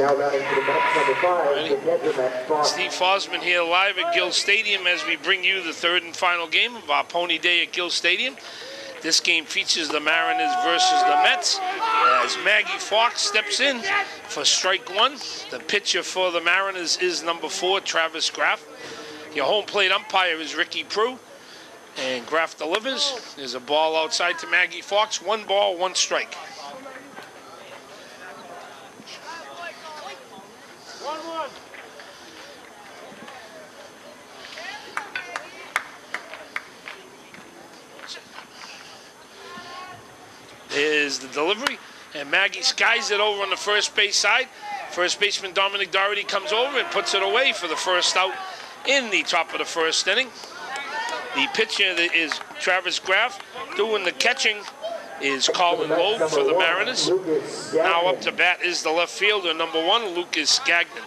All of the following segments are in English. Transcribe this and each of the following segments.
Now batting for the Mets, number 5, the catcher, Matt Fox. Steve Fosman here live at Gill Stadium as we bring you the third and final game of our Pony Day at Gill Stadium. This game features the Mariners versus the Mets as Maggie Fox steps in for strike one. The pitcher for the Mariners is number 4, Travis Graff. Your home plate umpire is Ricky Prue. And Graff delivers. There's a ball outside to Maggie Fox. 1 ball, 1 strike. 1-1. Is the delivery, and Maggie skies it over on the first base side. First baseman Dominic Doherty comes over and puts it away for the first out in the top of the first inning. The pitcher is Travis Graff. Doing the catching is Colin Loeb for the Mariners. Now up to bat is the left fielder, number 1, Lucas Gagnon.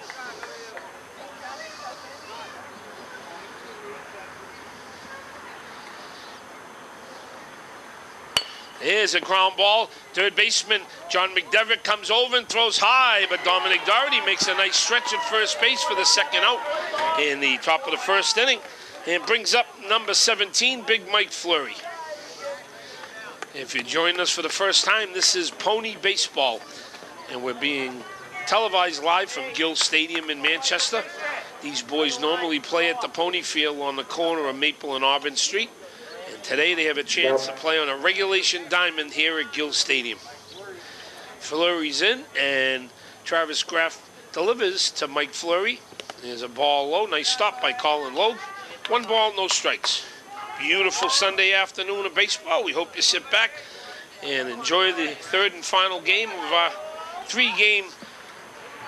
Here's a ground ball. Third baseman John McDevitt comes over and throws high, but Dominic Doherty makes a nice stretch at first base for the second out in the top of the first inning and brings up number 17, Big Mike Fleury. If you're joining us for the first time, this is Pony Baseball, and we're being televised live from Gill Stadium in Manchester. These boys normally play at the Pony Field on the corner of Maple and Auburn Street. Today they have a chance to play on a regulation diamond here at Gill Stadium. Fleury's in, and Travis Graff delivers to Mike Fleury. There's a ball low. Nice stop by Colin Loeb. 1 ball, no strikes. Beautiful Sunday afternoon of baseball. We hope you sit back and enjoy the third and final game of our 3-game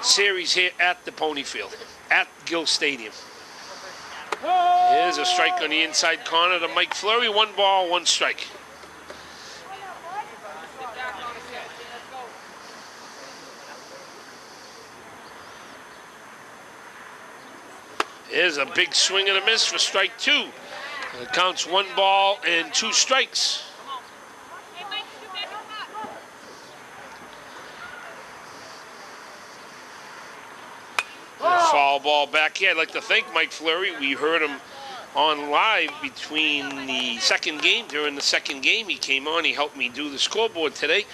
series here at the Pony Field, at Gill Stadium. Here's a strike on the inside corner to Mike Fleury. 1 ball, 1 strike. Here's a big swing and a miss for strike 2. It counts 1 ball and 2 strikes. Foul ball back here. I'd like to thank Mike Fleury. We heard him on live between the second game. During the second game, he came on. He helped me do the scoreboard today.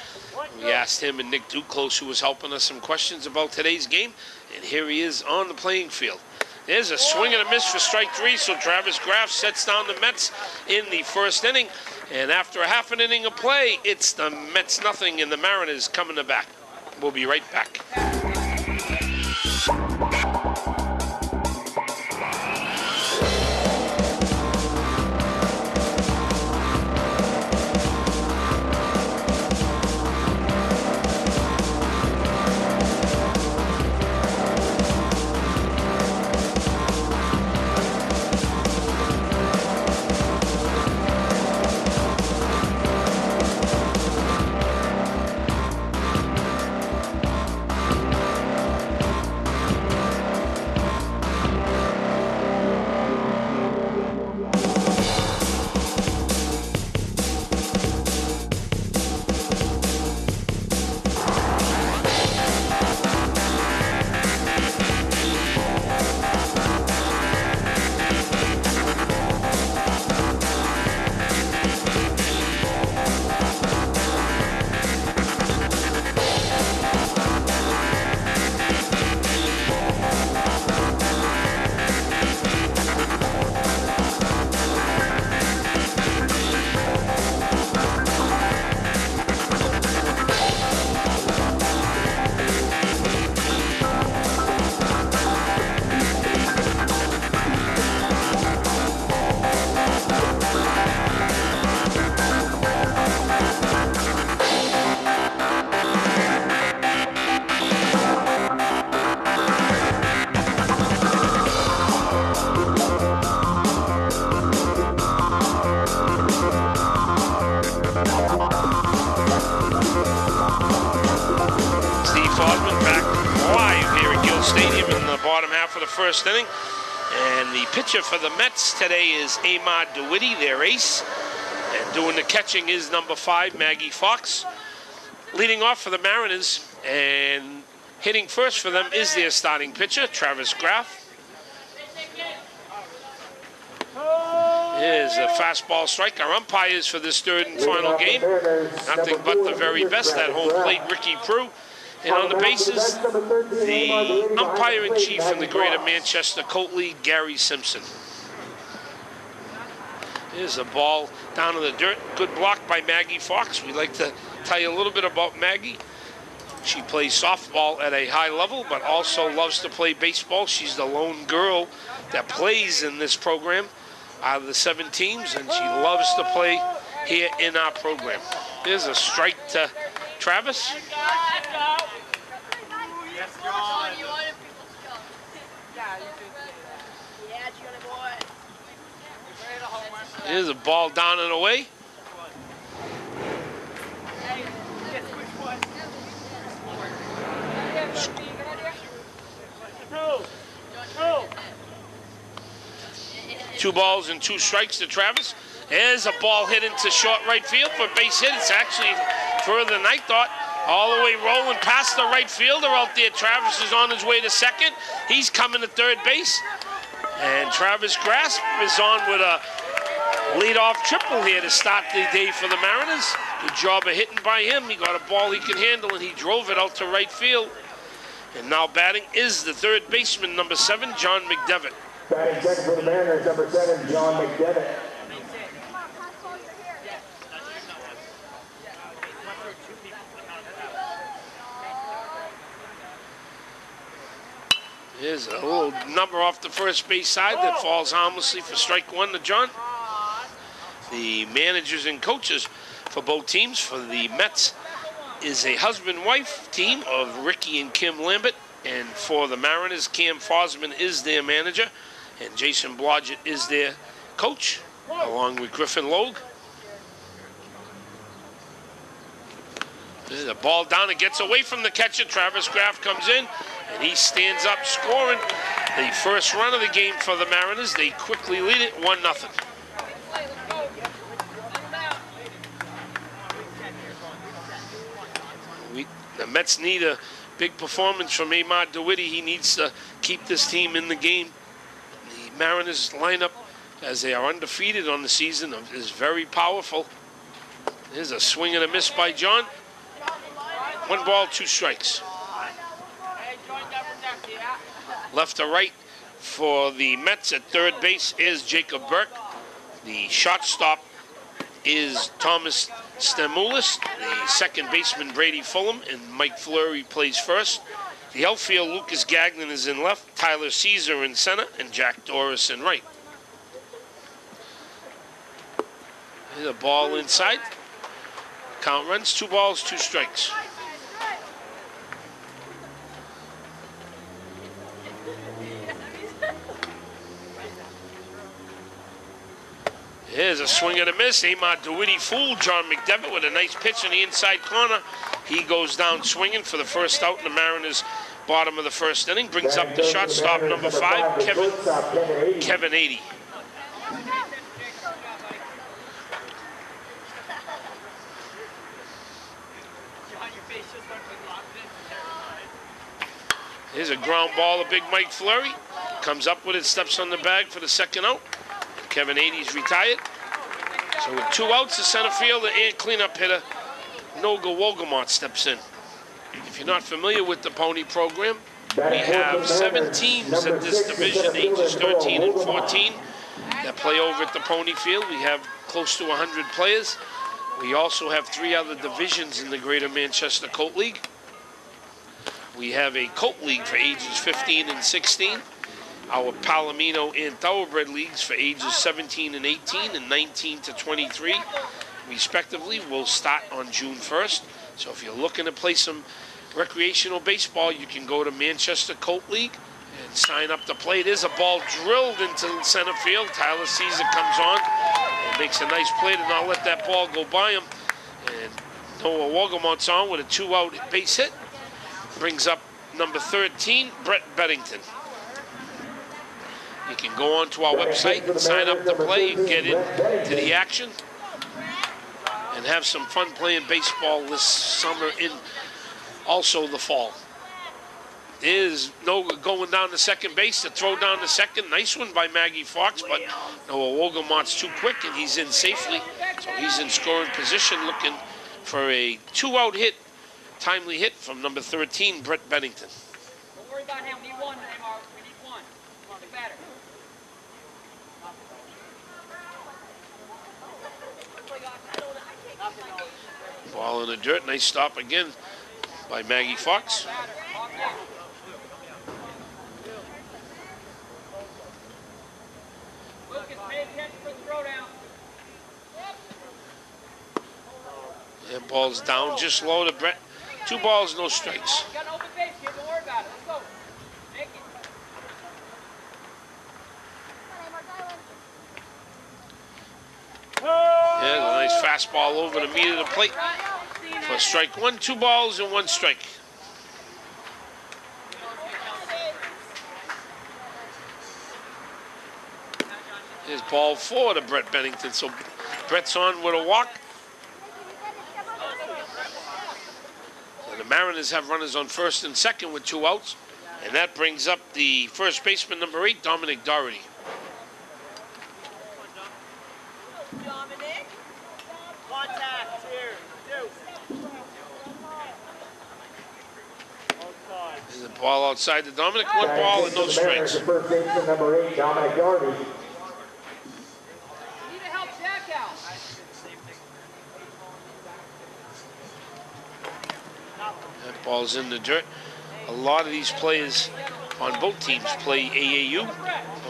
We asked him and Nick Duclos, who was helping us, some questions about today's game. And here he is on the playing field. There's a swing and a miss for strike 3. So Travis Graff sets down the Mets in the first inning. And after a half an inning of play, it's the Mets nothing and the Mariners coming back. We'll be right back. First inning, and the pitcher for the Mets today is Ahmad DeWitty, their ace, and doing the catching is number 5, Maggie Fox. Leading off for the Mariners, and Hitting first for them is their starting pitcher, Travis Graff. Here's a fastball strike. Our umpires for this third and final game, nothing but the very best at home plate, Ricky Prue. And on the bases, the umpire-in-chief from the Greater Manchester Colt League, Gary Simpson. Here's a ball down in the dirt. Good block by Maggie Fox. We'd like to tell you a little bit about Maggie. She plays softball at a high level, but also loves to play baseball. She's the lone girl that plays in this program out of the 7 teams, and she loves to play here in our program. There's a strike to Travis. Here's a ball down and away. Two balls and 2 strikes to Travis. There's a ball hit into short right field for a base hit. It's actually further than I thought. All the way rolling past the right fielder out there. Travis is on his way to second. He's coming to third base. And Travis Grasp is on with a leadoff triple here to start the day for the Mariners. Good job of hitting by him. He got a ball he could handle, and he drove it out to right field. And now batting is the third baseman, number 7, John McDevitt. Batting second for the Mariners, number 7, John McDevitt. Here's a little number off the first base side that falls harmlessly for strike 1 to John. The managers and coaches for both teams, for the Mets, is a husband-wife team of Ricky and Kim Lambert. And for the Mariners, Cam Fosman is their manager, and Jason Blodgett is their coach, along with Griffin Logue. There's a ball down. It gets away from the catcher. Travis Graff comes in, and he stands up scoring the first run of the game for the Mariners. They quickly lead it 1-0. The Mets need a big performance from Ahmad DeWitty. He needs to keep this team in the game. The Mariners lineup, as they are undefeated on the season, is very powerful. There's a swing and a miss by John. 1 ball, 2 strikes. Left to right for the Mets at third base is Jacob Burke. The shortstop is Thomas Stamoulis. The second baseman, Brady Fulham, and Mike Fleury plays first. The outfield, Lucas Gagnon is in left, Tyler Caesar in center, and Jack Doris in right. Here's a ball inside. Count runs, 2 balls, 2 strikes. Here's a swing and a miss. Ahmad DeWitty fooled John McDevitt with a nice pitch in the inside corner. He goes down swinging for the first out in the Mariners' bottom of the first inning. Brings up the shortstop, number 5, Kevin 80. Here's a ground ball to Big Mike Fleury. Comes up with it, steps on the bag for the second out. Kevin 80's retired. So with 2 outs, the center fielder and cleanup hitter, Noga Wolgamont, steps in. If you're not familiar with the Pony program, we have 7 teams at this division, ages 13 and 14, that play over at the Pony Field. We have close to 100 players. We also have 3 other divisions in the Greater Manchester Colt League. We have a Colt League for ages 15 and 16. Our Palomino and Thoroughbred Leagues for ages 17 and 18 and 19 to 23, respectively, will start on June 1st. So if you're looking to play some recreational baseball, you can go to Manchester Colt League and sign up to play. There's a ball drilled into center field. Tyler Caesar comes on and makes a nice play to not let that ball go by him. And Noah Wolgamont's on with a 2-out base hit. Brings up number 13, Brett Beddington. You can go onto our website and sign up to play and get into the action and have some fun playing baseball this summer in also the fall. is no going down to second base. The throw down to second. Nice one by Maggie Fox, but Noah Wogelmont's too quick, and he's in safely. So he's in scoring position looking for a 2-out hit, timely hit from number 13, Brett Bennington. Don't worry about him. We need one, Neymar. We need one. Come on, the batter. Ball in the dirt. Nice stop again by Maggie Fox. Lucas, pay attention for the throwdown. And ball's down just low to Brett. 2 balls, no strikes. You got an open base, kid. Don't worry about it. Let's go. Make it. Yeah, a nice fastball over the meat of the plate for strike 1. 2 balls and 1 strike. Here's ball 4 to Brett Bennington. So Brett's on with a walk. So the Mariners have runners on first and second with 2 outs. And that brings up the first baseman, number 8, Dominic Doherty. Dominic. Contact here. There's a ball outside to Dominic. 1 ball and no strikes. The first baseman, number 8, Dominic Doherty. Need to help Jack out. That ball's in the dirt. A lot of these players on both teams play AAU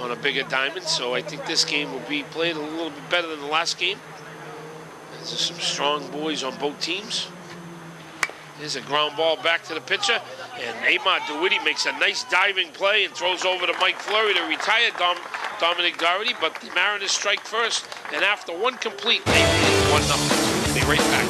on a bigger diamond, so I think this game will be played a little bit better than the last game. There's some strong boys on both teams. There's a ground ball back to the pitcher, and Neymar DeWitty makes a nice diving play and throws over to Mike Fleury to retire Dominic Doherty, but the Mariners strike first, and after 1 complete, they lead 1-0. We'll be right back.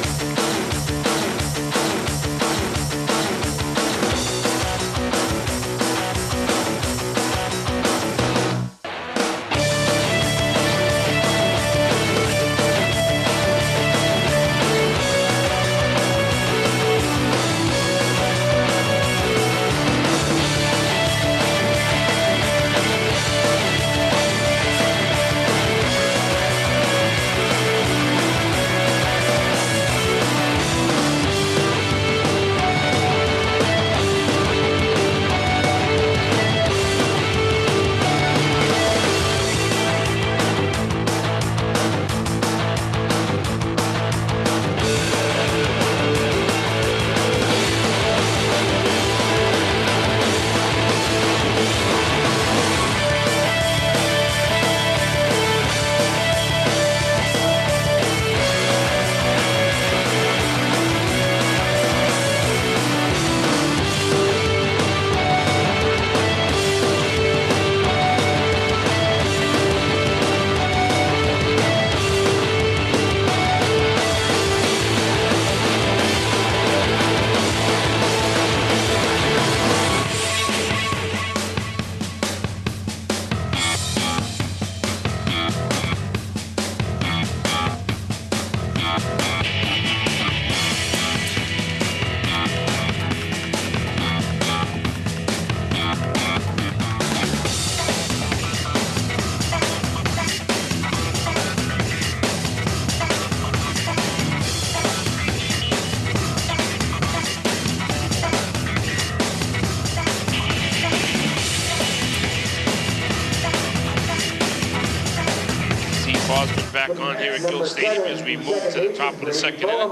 Back on here at Gill Stadium as we move to the top of the second inning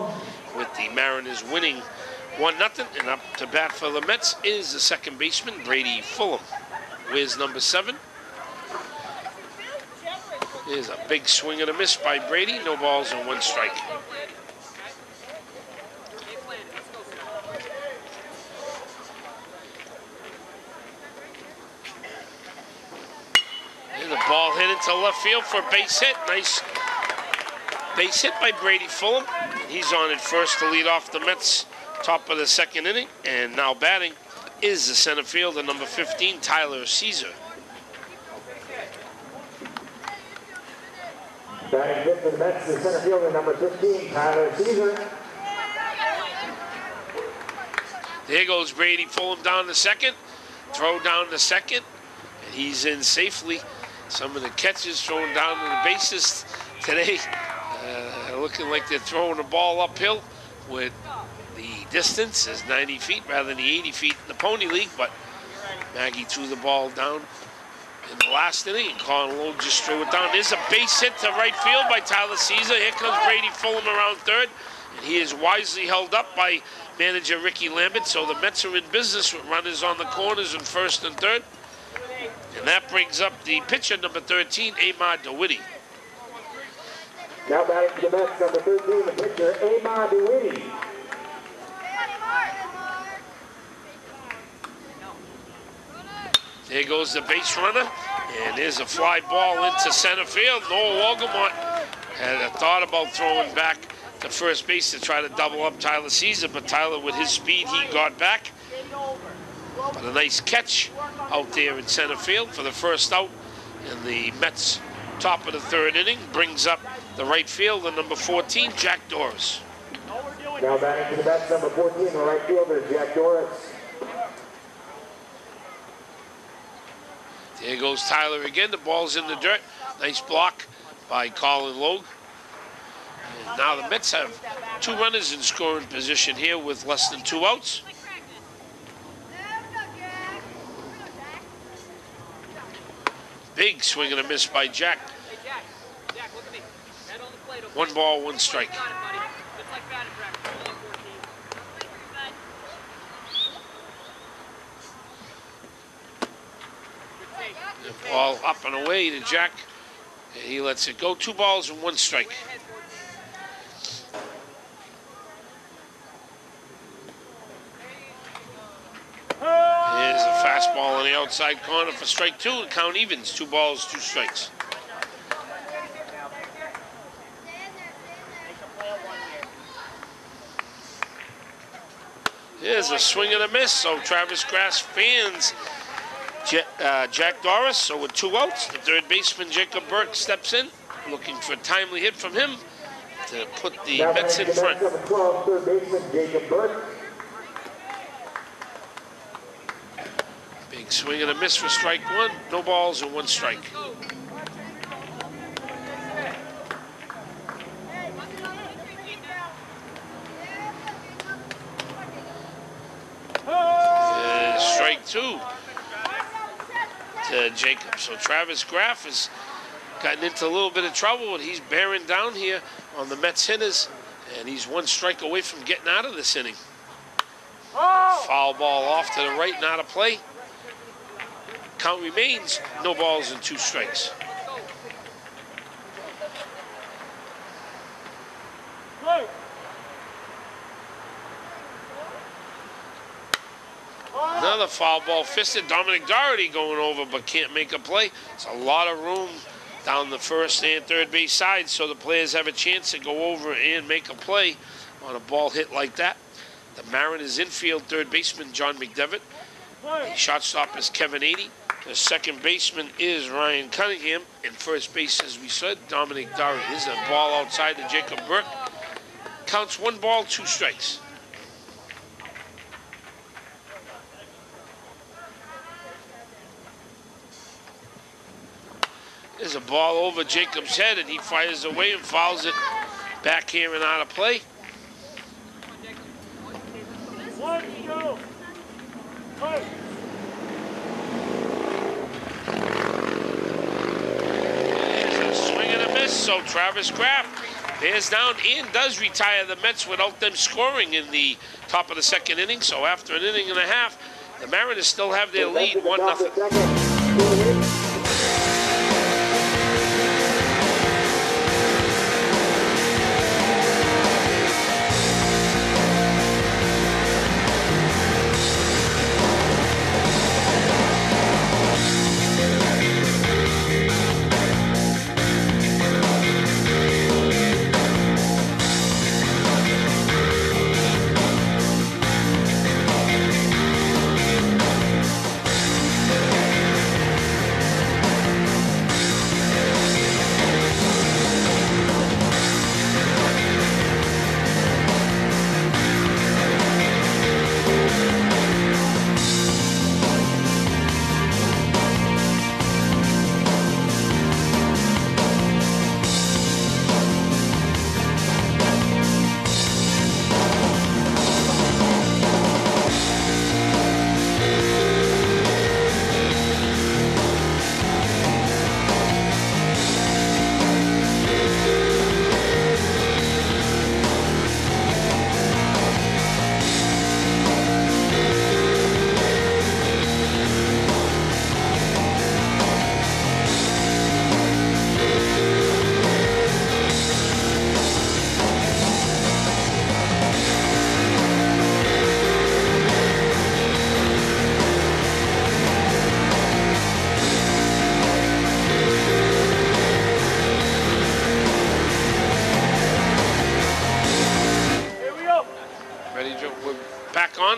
with the Mariners winning 1-0, and up to bat for the Mets is the second baseman, Brady Fulham. Where's number 7? There's a big swing and a miss by Brady. No balls and 1 strike. And the ball hit into left field for a base hit. Nice base hit by Brady Fulham. He's on at first to lead off the Mets, top of the second inning. And now batting is the center fielder, number 15, Tyler Caesar. Batting fifth for the Mets, the center fielder, number 15, Tyler Caesar. There goes Brady Fulham down to second. throw down to second, and he's in safely. Some of the catches thrown down to the bases today, looking like they're throwing the ball uphill with the distance is 90 feet rather than the 80 feet in the Pony League, but Maggie threw the ball down in the last inning, and Colin Lowe just threw it down. There's a base hit to right field by Tyler Caesar. Here comes Brady Fulham around third, and he is wisely held up by manager Ricky Lambert, so the Mets are in business with runners on the corners in first and third. And that brings up the pitcher, number 13, Amar DeWitty. Now batting for the Mets, number 13, the pitcher, Amar DeWitty. There goes the base runner, and there's a fly ball into center field. Noah Wolgamont had a thought about throwing back to first base to try to double up Tyler Caesar, but Tyler, with his speed, he got back. But a nice catch out there in center field for the first out. And the Mets, top of the third inning, brings up the right fielder, number 14, Jack Doris. Now batting for the Mets, number 14, the right fielder, Jack Doris. There goes Tyler again. The ball's in the dirt. Nice block by Colin Logue. And now the Mets have two runners in scoring position here with less than 2 outs. Big swing and a miss by Jack. Hey, Jack, look at me. Head on the plate, okay? 1 ball, 1 strike. Got it, buddy. Just like batting practice. Only 14. The ball up and away to Jack. And he lets it go. 2 balls and 1 strike. Here's a fastball on the outside corner for strike 2. The count evens. 2 balls, 2 strikes. Here's a swing and a miss. So Travis Grass fans Jack Doris. So with 2 outs, the third baseman Jacob Burke steps in, looking for a timely hit from him to put the Mets in front. Number 12, third baseman Jacob Burke. Big swing and a miss for strike 1. No balls and 1 strike. Strike 2 to Jacob. So Travis Graff has gotten into a little bit of trouble, and he's bearing down here on the Mets hitters, and he's 1 strike away from getting out of this inning. Foul ball off to the right and out of play. Count remains no balls and 2 strikes. Another foul ball fisted. Dominic Doherty going over but can't make a play. It's a lot of room down the first and third base side, so the players have a chance to go over and make a play on a ball hit like that. The Mariners infield third baseman John McDevitt. The shortstop is Kevin Adie. The second baseman is Ryan Cunningham. And first base, as we said, Dominic Doherty. This is a ball outside to Jacob Burke. Counts 1 ball, 2 strikes. There's a ball over Jacob's head, and he fires away and fouls it back here and out of play. 1, 2. There's a swing and a miss, so Travis Graff bears down and does retire the Mets without them scoring in the top of the second inning. So after an inning and a half, the Mariners still have their lead, 1-0.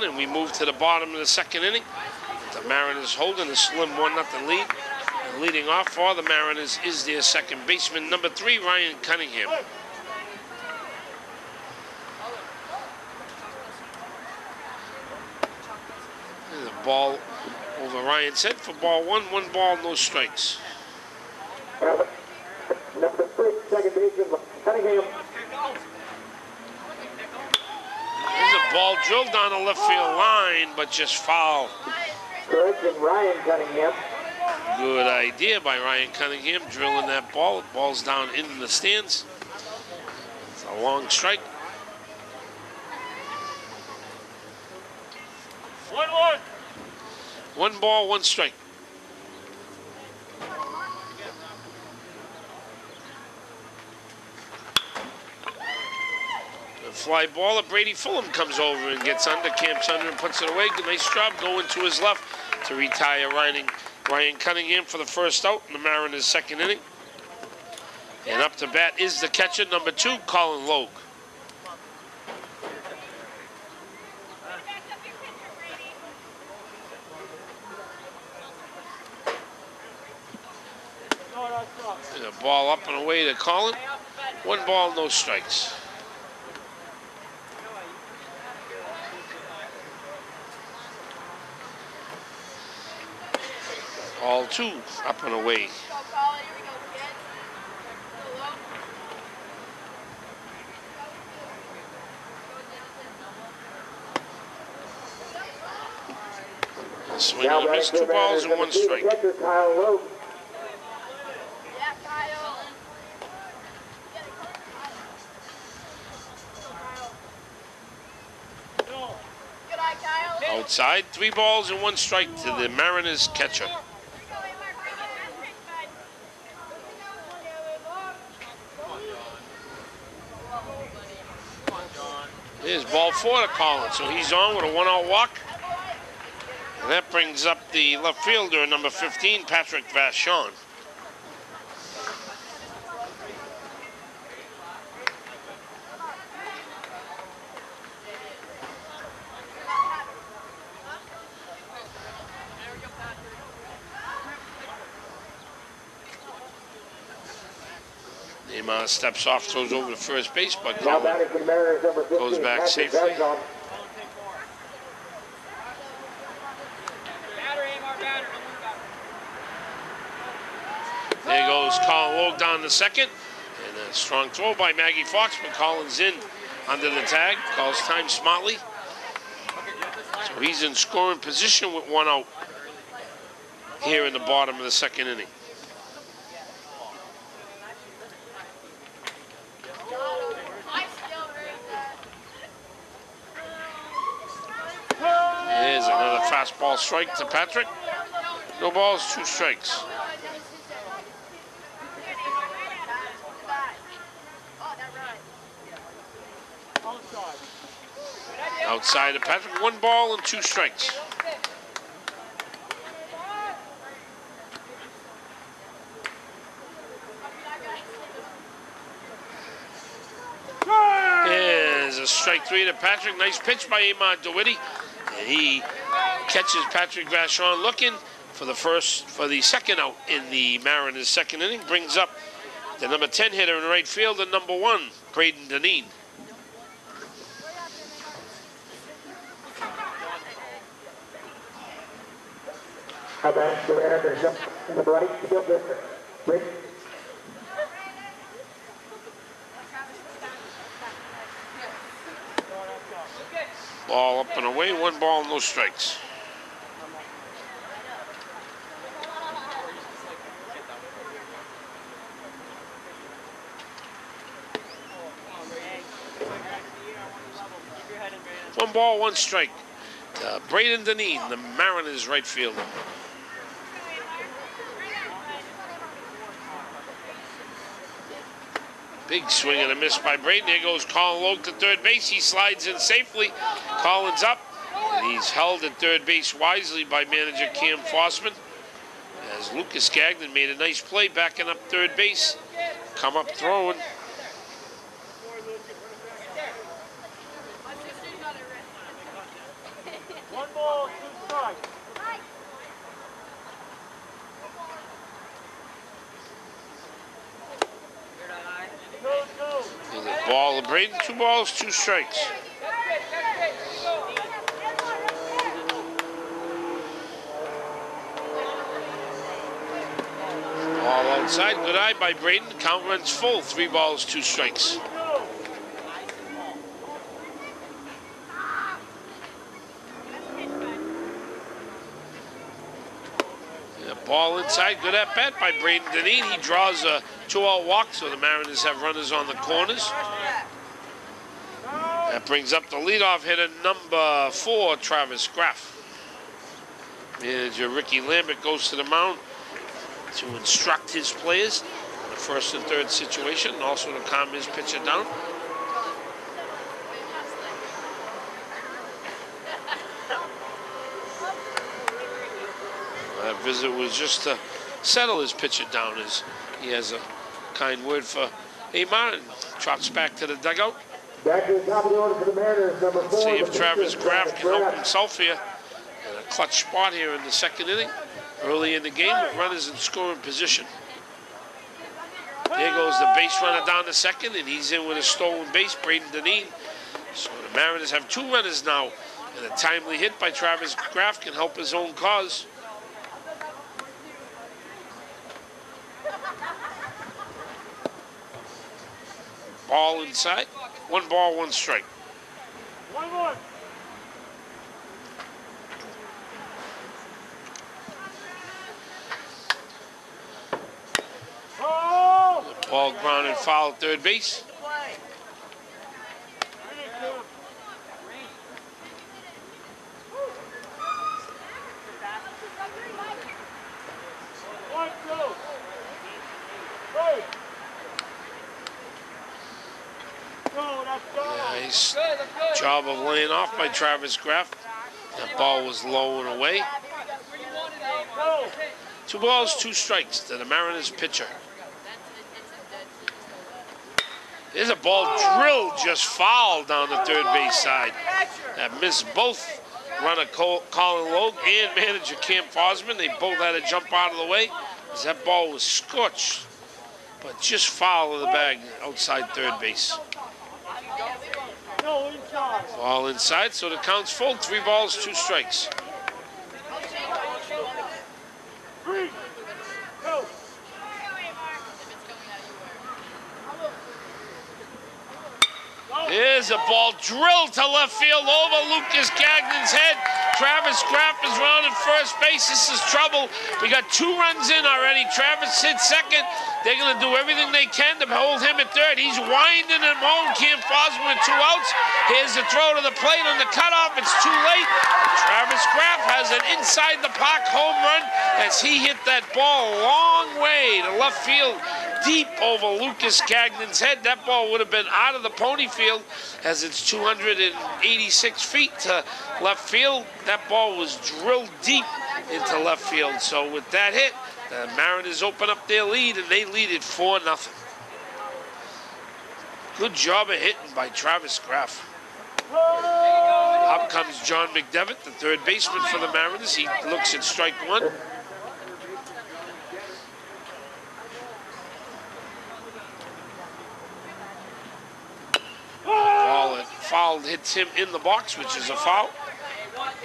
and we move to the bottom of the second inning. The Mariners holding a slim 1-0 lead. And leading off for the Mariners is their second baseman, number 3, Ryan Cunningham. And the ball over Ryan's head for ball 1. 1 ball, no strikes. Number 3, second baseman, Cunningham. There's a ball drilled down the left field line, but just foul. Correction, Ryan Cunningham. Good idea by Ryan Cunningham, drilling that ball. The ball's down in the stands. It's a long strike. 1-1. 1 ball, 1 strike. The fly ball of Brady Fulham comes over and gets under, camps under and puts it away. Nice job going to his left to retire Ryan Cunningham for the first out in the Mariners' second inning. And up to bat is the catcher, number 2, Colin Logue. And a ball up and away to Colin. 1 ball, no strikes. All 2 up and away. Swing and a miss, 2 balls and 1 strike. Catcher, Kyle Lowe. Outside, 3 balls and 1 strike to the Mariners catcher. Here's ball 4 to Collins, so he's on with a 1-out walk. And that brings up the left fielder, number 15, Patrick Vachon. Neymar steps off, throws over to first base, but Now batting for the Mariners, number 15, goes back Patrick safely. Vachon. There goes Colin Logue down to second. And a strong throw by Maggie Fox, but Collins in under the tag. Calls time smartly. So he's in scoring position with 1 out here in the bottom of the second inning. There's another fastball strike to Patrick. No balls, 2 strikes. Outside of Patrick, 1 ball and 2 strikes. There's a strike 3 to Patrick. Nice pitch by Ahmad DeWitty. And he catches Patrick Vachon looking for the second out in the Mariners' second inning. Brings up the number 10 hitter in right field, and number 1, Braden Deneen. How about the Mariners in the right fielder, Rick? Ball up and away, 1 ball, no strikes. One ball, 1 strike. Braden Deneen, the Mariners right fielder. Big swing and a miss by Braden. There goes Colin Logue to third base. He slides in safely. Collins up. And he's held at third base wisely by manager Cam Fossman. As Lucas Gagnon made a nice play backing up third base. Come up throwing. Ball to Braden, 2 balls, 2 strikes. Ball outside, good eye by Braden. Count runs full, 3 balls, 2 strikes. Ball inside, good at bat by Braden Deneen. He draws a 2-out walk, so the Mariners have runners on the corners. That brings up the leadoff hitter, number 4, Travis Graff. Manager Ricky Lambert goes to the mound to instruct his players in the first and third situation, and also to calm his pitcher down. That visit was just to settle his pitcher down, as he has a kind word for Amar, and trots back to the dugout. Back to the top of the order for the Mariners, number 4. See if Travis Graff can help himself here in a clutch spot here in the second inning. Early in the game with runners in scoring position. There goes the base runner down to second, and he's in with a stolen base, Braden Deneen. So the Mariners have 2 runners now, and a timely hit by Travis Graff can help his own cause. Ball inside. 1 ball, 1 strike. 1 more. Ball grounded foul at third base. Nice job of laying off by Travis Graff. That ball was low and away. 2 balls, 2 strikes to the Mariners pitcher. There's a ball drilled just foul down the third base side. That missed both runner Colin Logue and manager Cam Fosman. They both had to jump out of the way as that ball was scorched, but just foul of the bag outside third base. Ball inside, so the count's full. 3 balls, 2 strikes. There's a ball drilled to left field over Lucas Gagnon's head. Travis Graff is rounding first base. This is trouble. We got 2 runs in already. Travis hit second. They're going to do everything they can to hold him at third. He's winding him home. Cam Fosman with 2 outs. Here's the throw to the plate on the cutoff. It's too late. Travis Graff has an inside the park home run as he hit that ball a long way to left field, deep over Lucas Gagnon's head. That ball would have been out of the pony field as it's 286 feet to left field. That ball was drilled deep into left field. So with that hit, the Mariners open up their lead, and they lead it 4-0. Good job of hitting by Travis Graff. Up comes John McDevitt, the third baseman for the Mariners. He looks at strike 1. Ball that fouled hits him in the box, which is a foul.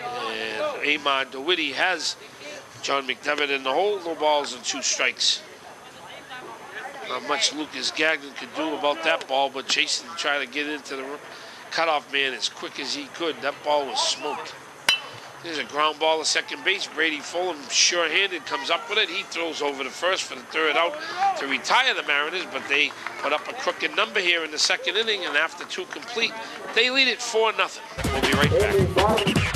And Amar DeWitty has John McDevitt in the hole. No balls and 2 strikes. Not much Lucas Gagnon could do about that ball, but Jason tried to get into the cutoff man as quick as he could. That ball was smoked. There's a ground ball to second base. Brady Fulham, sure-handed, comes up with it. He throws over to first for the 3rd out to retire the Mariners, but they put up a crooked number here in the second inning, and after 2 complete, they lead it 4-0. We'll be right back.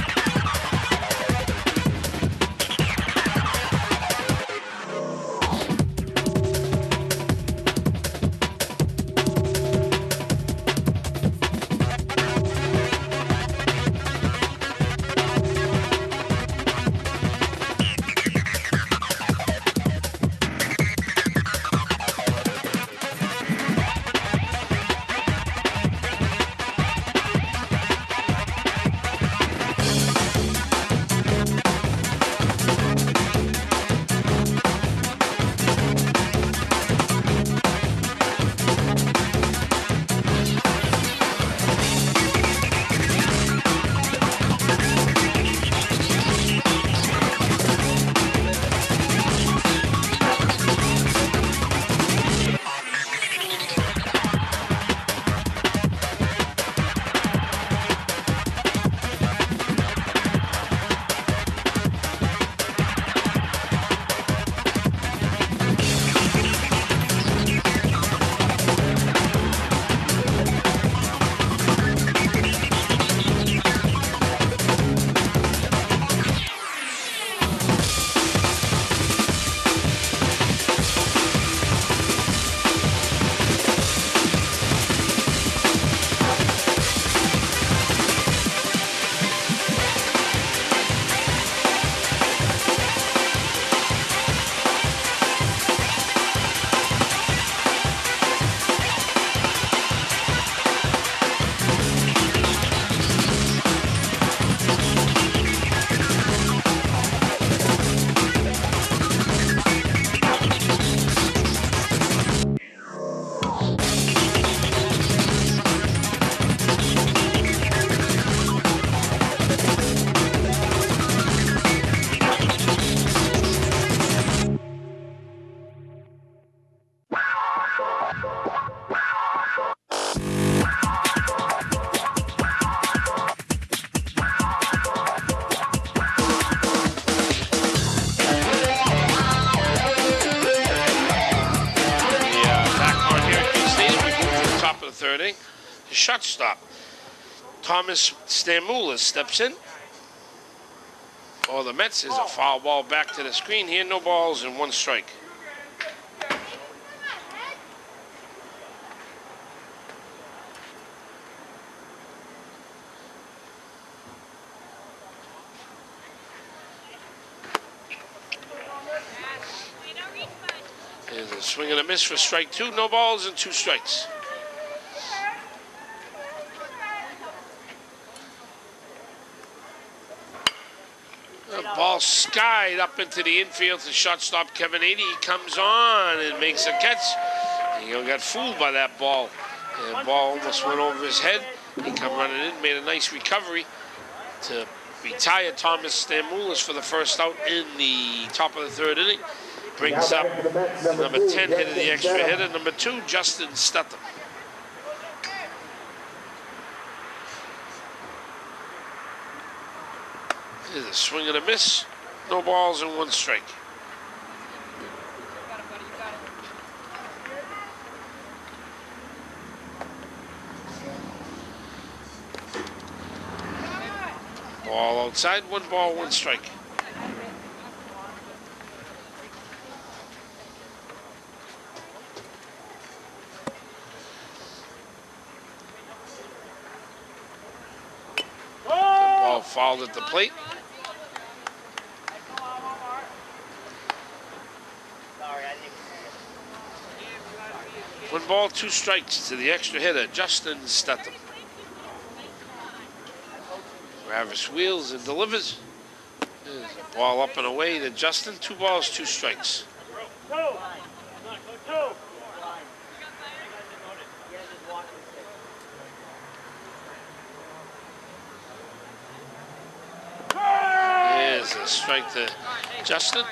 the shortstop. Thomas Stamoulis steps in. For the Mets is a foul ball back to the screen here. No balls and 1 strike. There's a swing and a miss for strike 2. No balls and 2 strikes. The ball skied up into the infield to shortstop Kevin 80. He comes on and makes a catch. He got fooled by that ball. And the ball almost went over his head. He come running in, made a nice recovery to retire Thomas Stamoulis for the first out in the top of the 3rd inning. Brings up number 10 hitter, the extra hitter. Number 2, Justin Stutton. There's a swing and a miss. No balls and 1 strike. Ball outside. 1 ball, 1 strike. Ball fouled at the plate. 1 ball, 2 strikes to the extra hitter, Justin Stutton. Ravis wheels and delivers. There's a ball up and away to Justin. 2 balls, 2 strikes. There's a strike to Justin.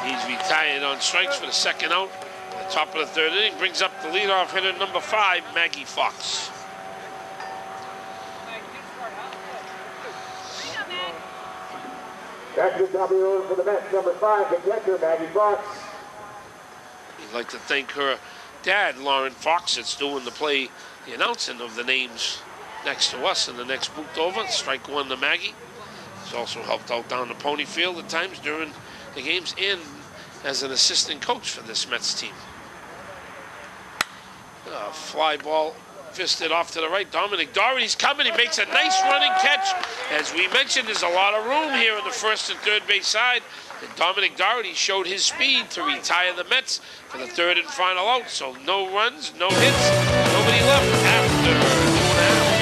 He's retired on strikes for the 2nd out. The top of the 3rd inning brings up the leadoff hitter, number 5, Maggie Fox. Back to the top of the order for the Mets, number 5, the catcher, Maggie Fox. We'd like to thank her dad, Lauren Fox, that's doing the announcing of the names next to us in the next booth over. Strike 1 to Maggie. She's also helped out down the pony field at times during the games and as an assistant coach for this Mets team. Fly ball fisted off to the right. Dominic Doherty's coming. He makes a nice running catch. As we mentioned, there's a lot of room here on the 1st and 3rd base side. And Dominic Doherty showed his speed to retire the Mets for the 3rd and final out. So no runs, no hits, nobody left after 2.5.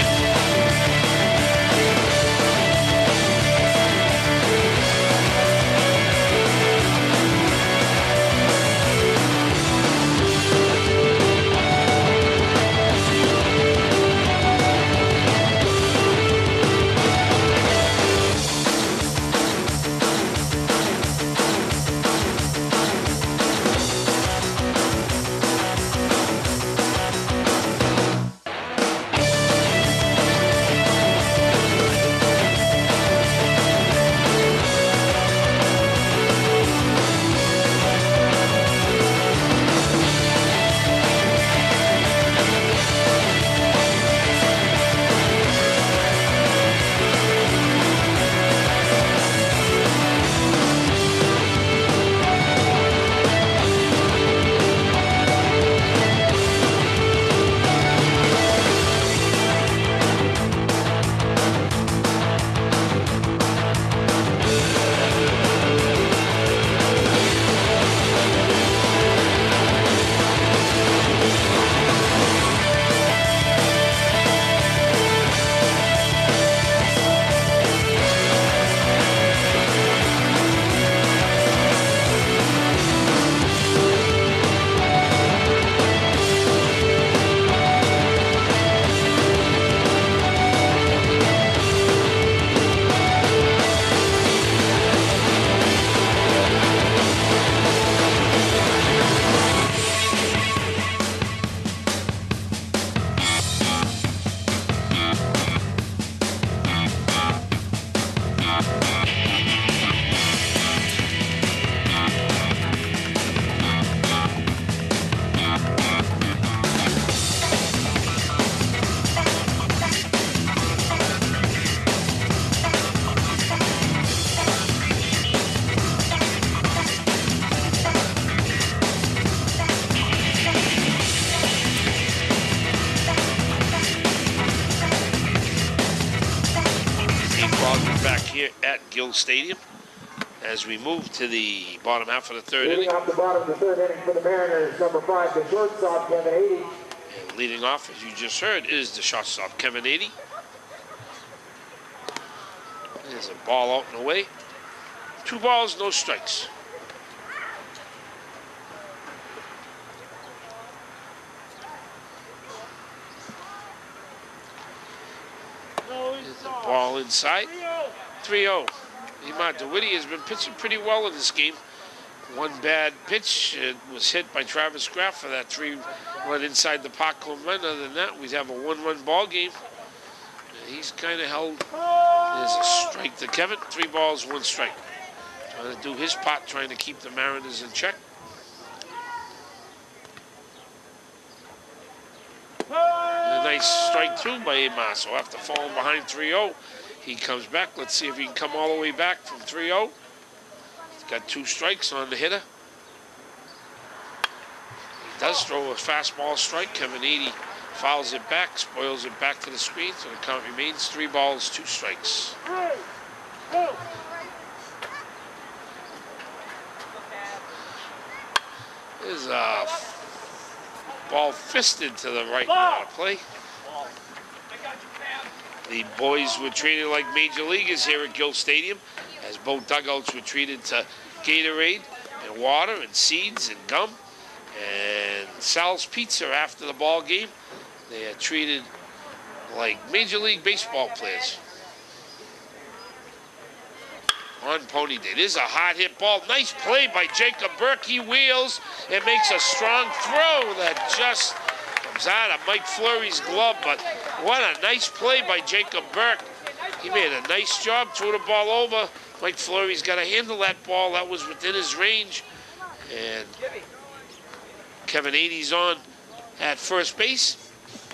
Gill Stadium as we move to the bottom half of the third Leading inning. off the bottom of the third inning for the Mariners, number 5, the shortstop, Kevin 80. And leading off, as you just heard, is the shortstop, Kevin 80. There's a ball out and away. 2 balls, no strikes. There's the ball inside. 3-0. Emad DeWitty has been pitching pretty well in this game. One bad pitch, it was hit by Travis Graff for that 3-run inside the park home run. Other than that, we'd have a 1-run ball game. He's kind of held. There's a strike to Kevin. 3 balls, 1 strike. Trying to do his part, trying to keep the Mariners in check. A nice strike too by Emad. So after falling behind 3-0, he comes back. Let's see if he can come all the way back from 3-0. He's got 2 strikes on the hitter. He does throw a fastball strike. Kevin 80 fouls it back, spoils it back to the screen, so the count remains 3 balls, 2 strikes. There's a ball fisted to the right now to play. The boys were treated like major leaguers here at Gill Stadium, as both dugouts were treated to Gatorade and water and seeds and gum and Sal's Pizza after the ball game. They are treated like Major League Baseball players. On Pony Day. This is a hard hit ball. Nice play by Jacob Burke. He wheels and makes a strong throw that just comes out of Mike Fleury's glove. But what a nice play by Jacob Burke. He made a nice job, threw the ball over. Mike Fleury's got to handle that ball. That was within his range. And Kevin 80's on at first base.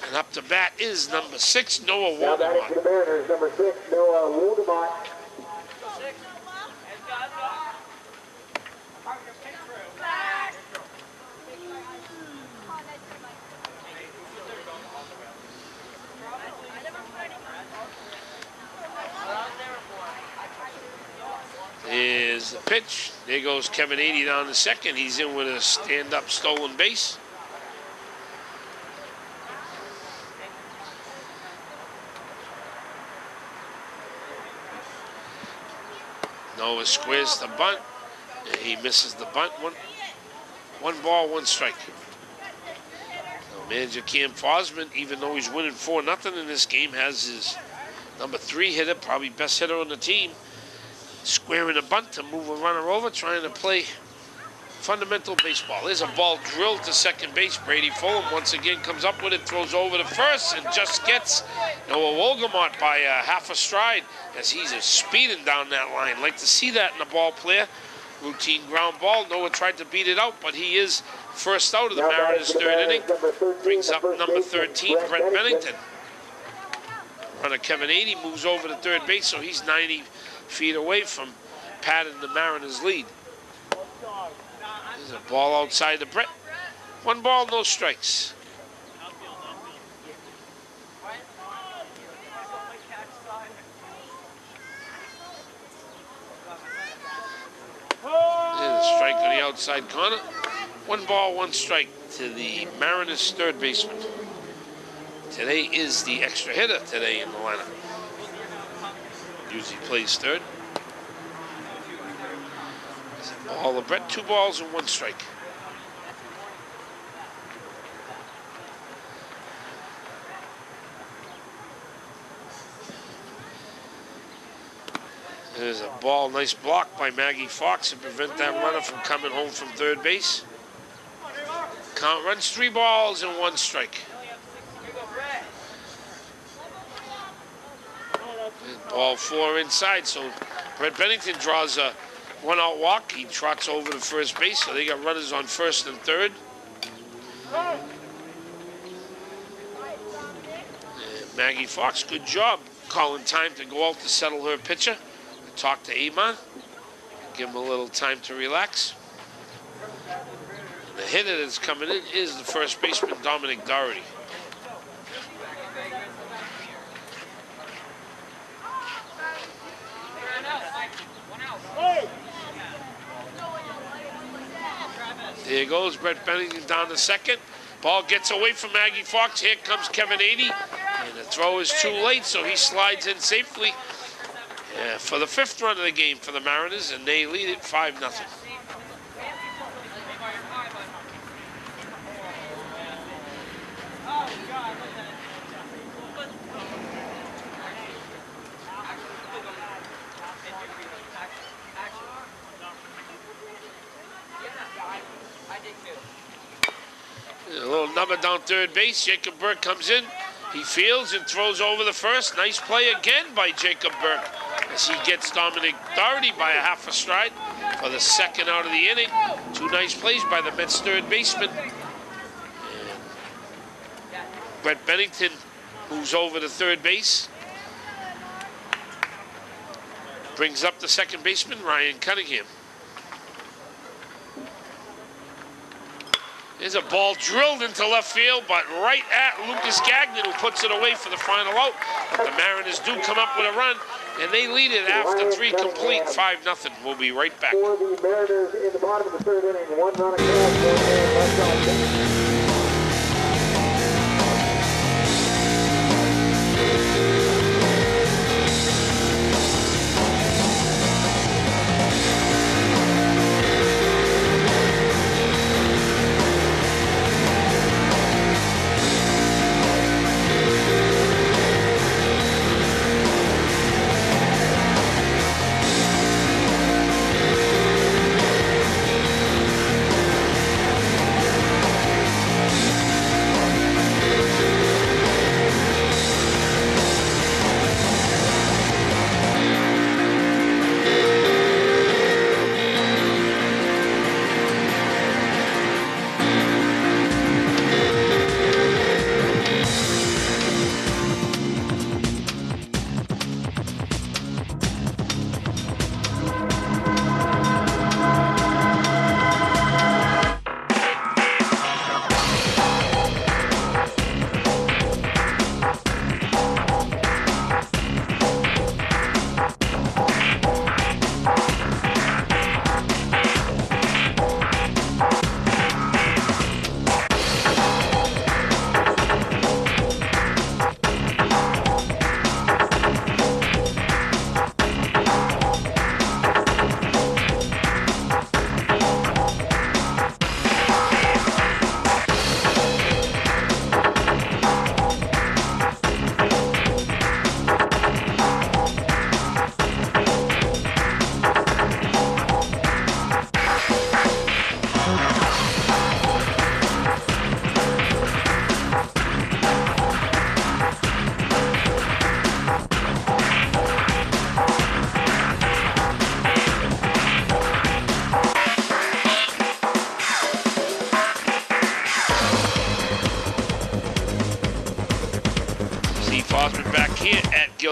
And up to bat is number 6, Noah Now batting for Woldemont. the Mariners, number 6, Noah Woldemont. Is the pitch. There goes Kevin 80 down to second. He's in with a stand-up stolen base. Noah squares the bunt. And he misses the bunt. One ball, 1 strike. So manager Cam Fosman, even though he's winning 4-0 in this game, has his number 3 hitter, probably best hitter on the team, squaring a bunt to move a runner over, trying to play fundamental baseball. There's a ball drilled to second base. Brady Fulham once again comes up with it, throws over to first, and just gets Noah Woldemont by half a stride as he's speeding down that line. Like to see that in a ball player. Routine ground ball. Noah tried to beat it out, but he is first out of the Mariners' third inning. Brings up number 13, Brett Bennington. Runner Kevin 80 moves over to third base, so he's 90 feet away from padding the Mariners' lead. There's a ball outside the Brett. 1 ball, no strikes. There's a strike on the outside corner. 1 ball, 1 strike to the Mariners' third baseman. Today is the extra hitter today in the lineup. Usually plays third. Ball of Brett, 2 balls and 1 strike. There's a ball, nice block by Maggie Fox to prevent that runner from coming home from third base. Count runs 3 balls and 1 strike. And ball 4 inside, so Brett Bennington draws a 1-out walk. He trots over to first base, so they got runners on first and third. And Maggie Fox, good job calling time to go out to settle her pitcher. Talk to Amon, give him a little time to relax. And the hitter that's coming in is the first baseman, Dominic Doherty. There goes Brett Bennington down to second. Ball gets away from Maggie Fox. Here comes Kevin 80. And the throw is too late, so he slides in safely for the fifth run of the game for the Mariners, and they lead it 5-0. A little number down third base. Jacob Burke comes in. He fields and throws over the first. Nice play again by Jacob Burke as he gets Dominic Doherty by a half a stride for the second out of the inning. Two nice plays by the Mets third baseman. And Brett Bennington moves over to third base. Brings up the second baseman, Ryan Cunningham. There's a ball drilled into left field, but right at Lucas Gagnon, who puts it away for the final out. But the Mariners do come up with a run, and they lead it after three complete, 5-0. We'll be right back. For the Mariners in the bottom of the third inning, 1 run across, 1 man left on base.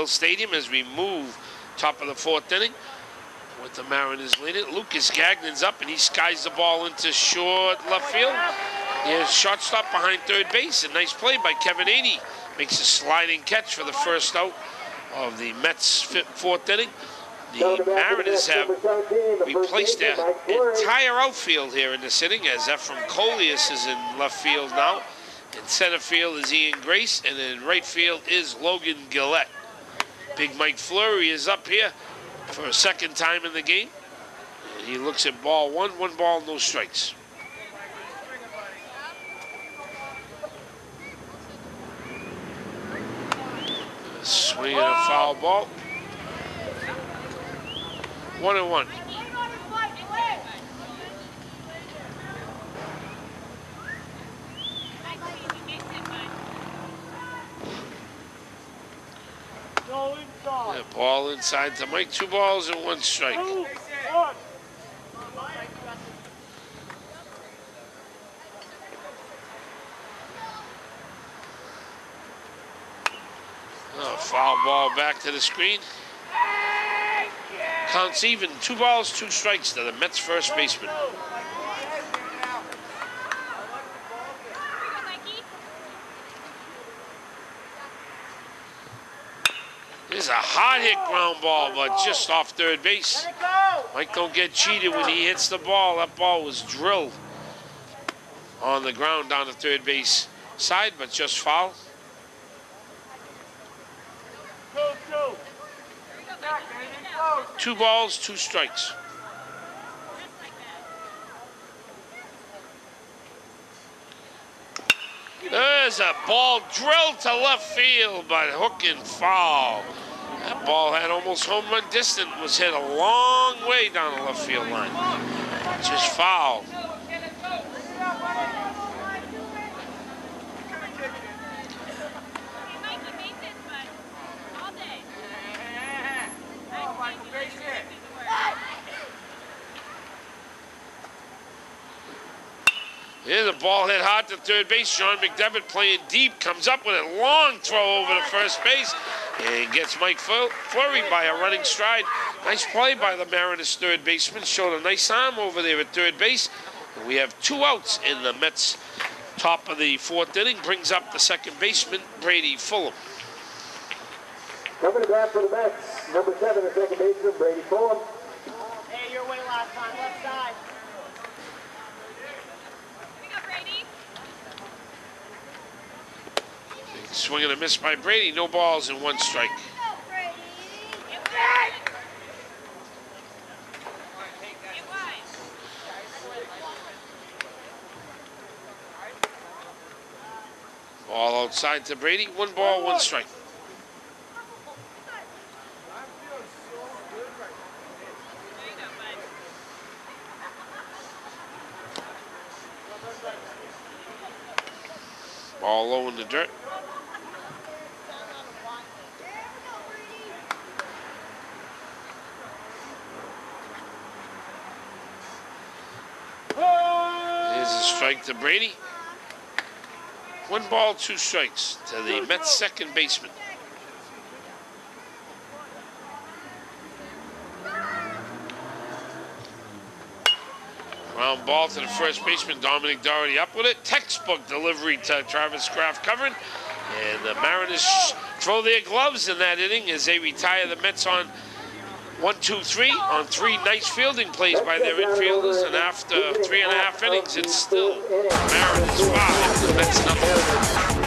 Stadium as we move top of the fourth inning with the Mariners leading. Lucas Gagnon's up and he skies the ball into short left field. Here's shortstop behind third base. A nice play by Kevin 80. Makes a sliding catch for the first out of the Mets fourth inning. The Mariners have replaced their entire outfield here in this inning as Ephraim Coleus is in left field now. In center field is Ian Grace, and in right field is Logan Gillette. Big Mike Fleury is up here for a second time in the game. And he looks at ball one ball, no strikes. Swinging a foul ball. 1-1. Yeah, ball inside to Mike. 2 balls and 1 strike. Foul ball back to the screen. Counts even. 2 balls, 2 strikes to the Mets first baseman. This is a hard hit ground ball, but just off third base. Mike don't get cheated when he hits the ball. That ball was drilled on the ground down the third base side, but just foul. 2 balls, 2 strikes. There's a ball drilled to left field, but hook and foul. That ball had almost home run distance, was hit a long way down the left field line. Just foul. Here's a ball hit hard to third base. John McDevitt playing deep, comes up with a long throw over to first base and gets Mike flurried by a running stride. Nice play by the Mariners third baseman. Showed a nice arm over there at third base. And we have 2 outs in the Mets' top of the 4th inning. Brings up the second baseman, Brady Fulham. Coming to bat for the Mets, number 7, the second baseman, Brady Fulham. Hey, your way last time, left side. Swing and a miss by Brady. No balls and 1 strike. Ball outside to Brady. 1 ball, 1 strike. Ball low in the dirt. Here's a strike to Brady. 1 ball, 2 strikes to the Mets second baseman. Ground ball to the first baseman, Dominic Doherty up with it. Textbook delivery to Travis Kraft covering. And the Mariners throw their gloves in that inning as they retire the Mets on 1-2-3 on 3 nice fielding plays by their infielders. And after 3.5 innings, it's still Mariners 5, the Mets nothing.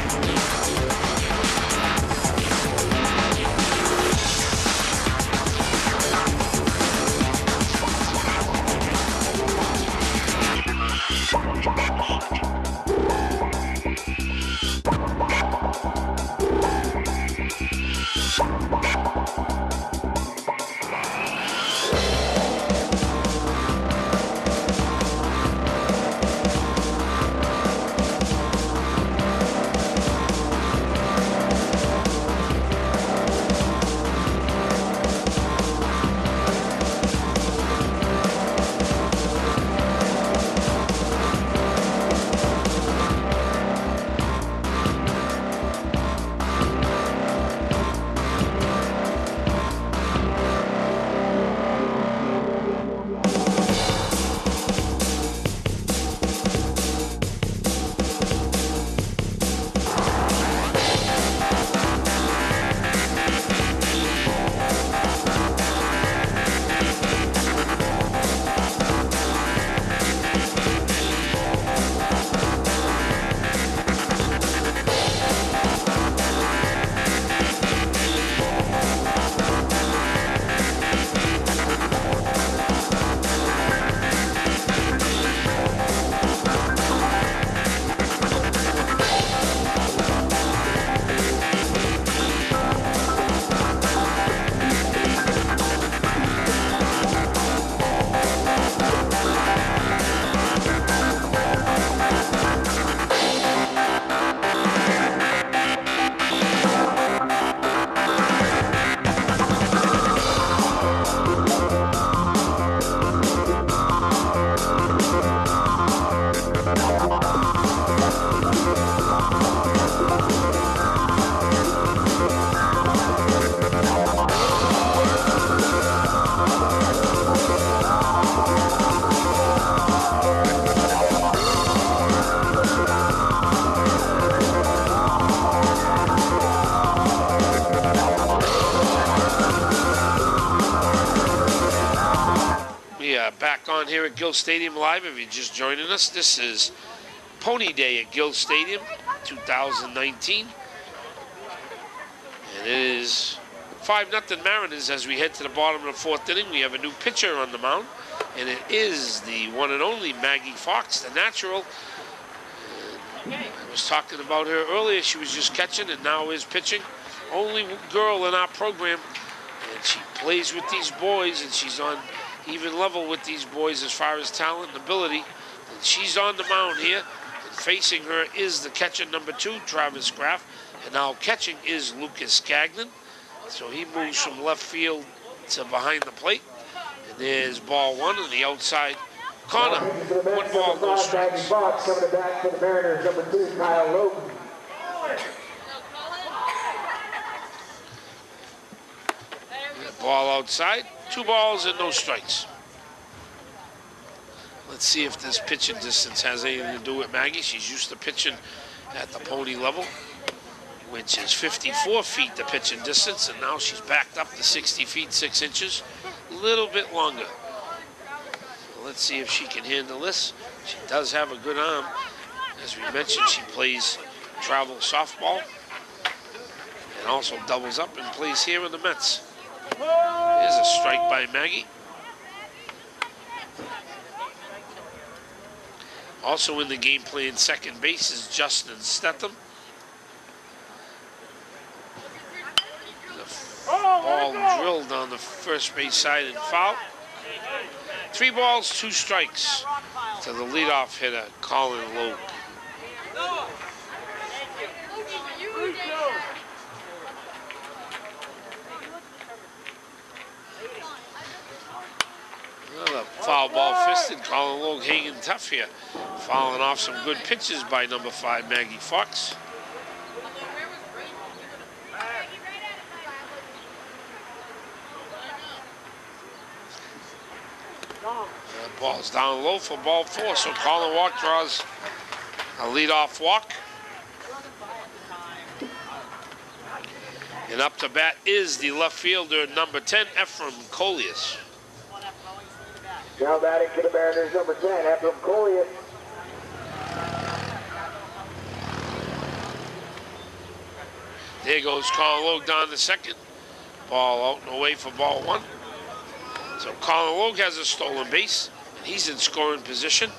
on here at Gill Stadium Live. If you're just joining us, this is Pony Day at Gill Stadium 2019. And it is 5-0 Mariners as we head to the bottom of the 4th inning. We have a new pitcher on the mound, and it is the one and only Maggie Fox, the natural. I was talking about her earlier. She was just catching and now is pitching. Only girl in our program, and she plays with these boys, and she's on even level with these boys as far as talent and ability. And she's on the mound here, and facing her is the catcher number 2, Travis Graff, and now catching is Lucas Gagnon. So he moves from left field to behind the plate, and there's ball 1 on the outside corner. 1 ball, no strikes. Fox coming to bat for the Mariners, number 2, Kyle Logan. Ball outside, 2 balls and no strikes. Let's see if this pitching distance has anything to do with Maggie. She's used to pitching at the pony level, which is 54 feet the pitching distance, and now she's backed up to 60 feet 6 inches, a little bit longer. So let's see if she can handle this. She does have a good arm. As we mentioned, she plays travel softball and also doubles up and plays here in the Mets. Here's a strike by Maggie. Also in the game playing second base is Justin Stetham. The ball drilled on the first base side and foul. 3 balls, 2 strikes to the leadoff hitter, Colin Logue. Another foul ball fisted. Colin Logue hanging tough here. Fouling off some good pitches by number 5, Maggie Fox. Ball's down low for ball 4, so Colin Walk draws a leadoff walk. And up to bat is the left fielder, number 10, Ephraim Colias. Now batting for the Mariners, number 10, Ephraim Colias. There goes Colin Logue down to second. Ball out and away for ball 1. So Colin Logue has a stolen base, and he's in scoring position.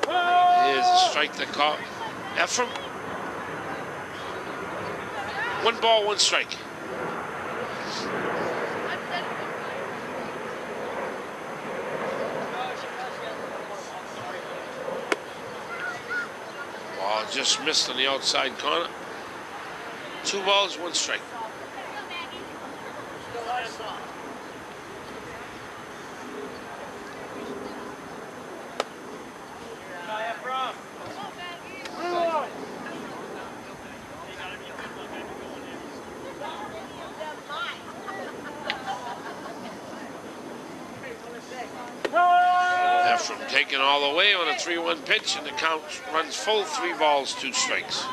Here's a strike that caught Ephraim. 1 ball, 1 strike. Ball just missed on the outside corner. 2 balls, 1 strike. Ephraim taken all the way on a 3-1 pitch, and the count runs full, 3 balls, 2 strikes.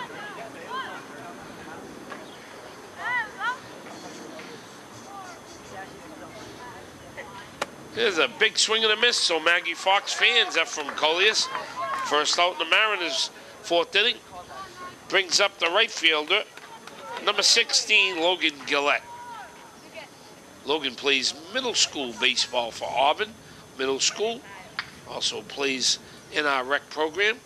Here's a big swing and a miss, so Maggie Fox fans Ephraim Colias. First out in the Mariners' 4th inning. Brings up the right fielder, number 16, Logan Gillette. Logan plays middle school baseball for Auburn Middle School. Also plays in our rec program.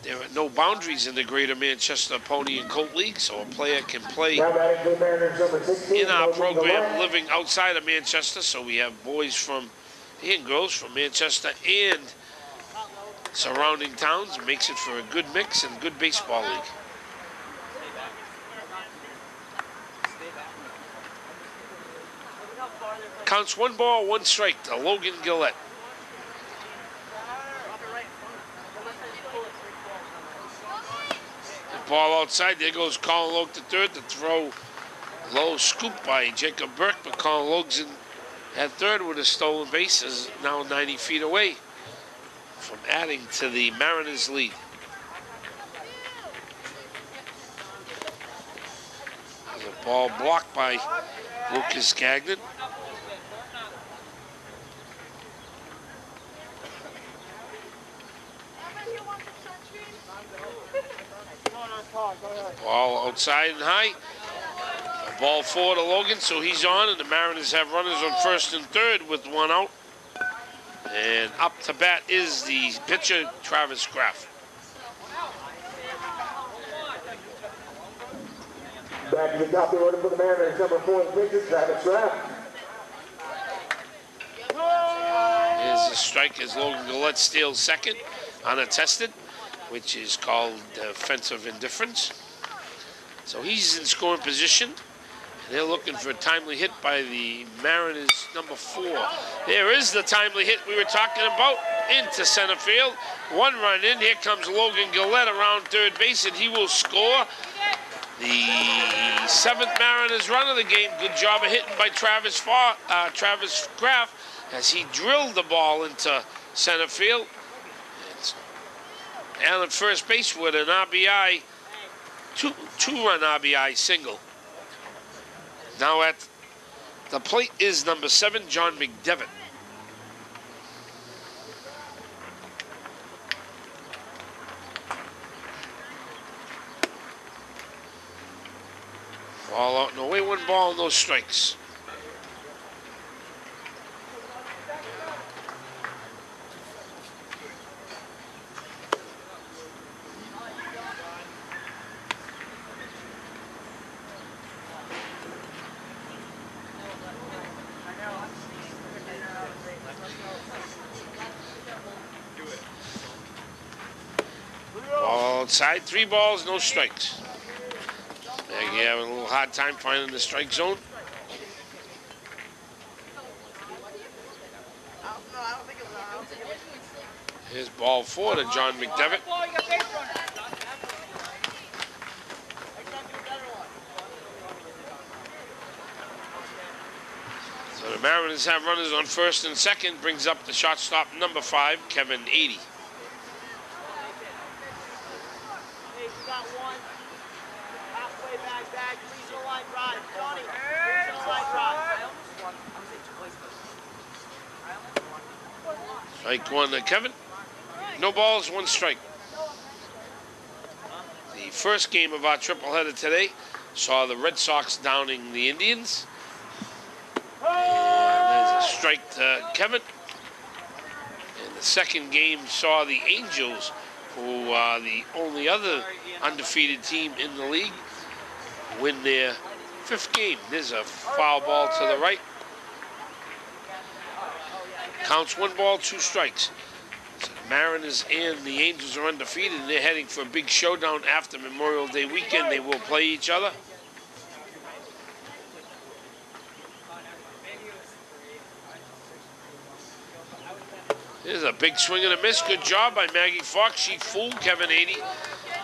There are no boundaries in the Greater Manchester Pony and Colt League, so a player can play in our program living outside of Manchester. So we have boys from and girls from Manchester and surrounding towns. Makes it for a good mix and good baseball league. Counts 1 ball, 1 strike to Logan Gillette. Ball outside. There goes Colin Logue to third. The throw low scoop by Jacob Burke, but Colin Logue's in at third with a stolen base, is now 90 feet away from adding to the Mariners' lead. The ball blocked by Lucas Gagnon. Ball outside and high. A ball forward to Logan, so he's on, and the Mariners have runners on first and third with one out. And up to bat is the pitcher, Travis Graff. Back to the top of the order for the Mariners, number 4 pitcher, Travis Graff. Here's a strike as Logan Gillette steals second, unattested, which is called defensive indifference. So he's in scoring position. They're looking for a timely hit by the Mariners, number 4. There is the timely hit we were talking about into center field. One run in. Here comes Logan Gillette around third base, and he will score. The 7th Mariners run of the game. Good job of hitting by Travis Graff as he drilled the ball into center field. It's Allen first base with an RBI, two-run RBI single. Now at the plate is number 7, John McDevitt. Ball out and away, 1 ball, no strikes. Ball outside, 3 balls, no strikes. Maggie having a little hard time finding the strike zone. Here's ball 4 to John McDevitt. So the Mariners have runners on first and second, brings up the shortstop number 5, Kevin 80. Strike 1 to Kevin. No balls, 1 strike. The first game of our tripleheader today saw the Red Sox downing the Indians. And there's a strike to Kevin. And the second game saw the Angels, who are the only other undefeated team in the league, win their 5th game. There's a foul ball to the right. Counts 1 ball, 2 strikes. So the Mariners and the Angels are undefeated, and they're heading for a big showdown after Memorial Day weekend. They will play each other. There's a big swing and a miss. Good job by Maggie Fox. She fooled Kevin 80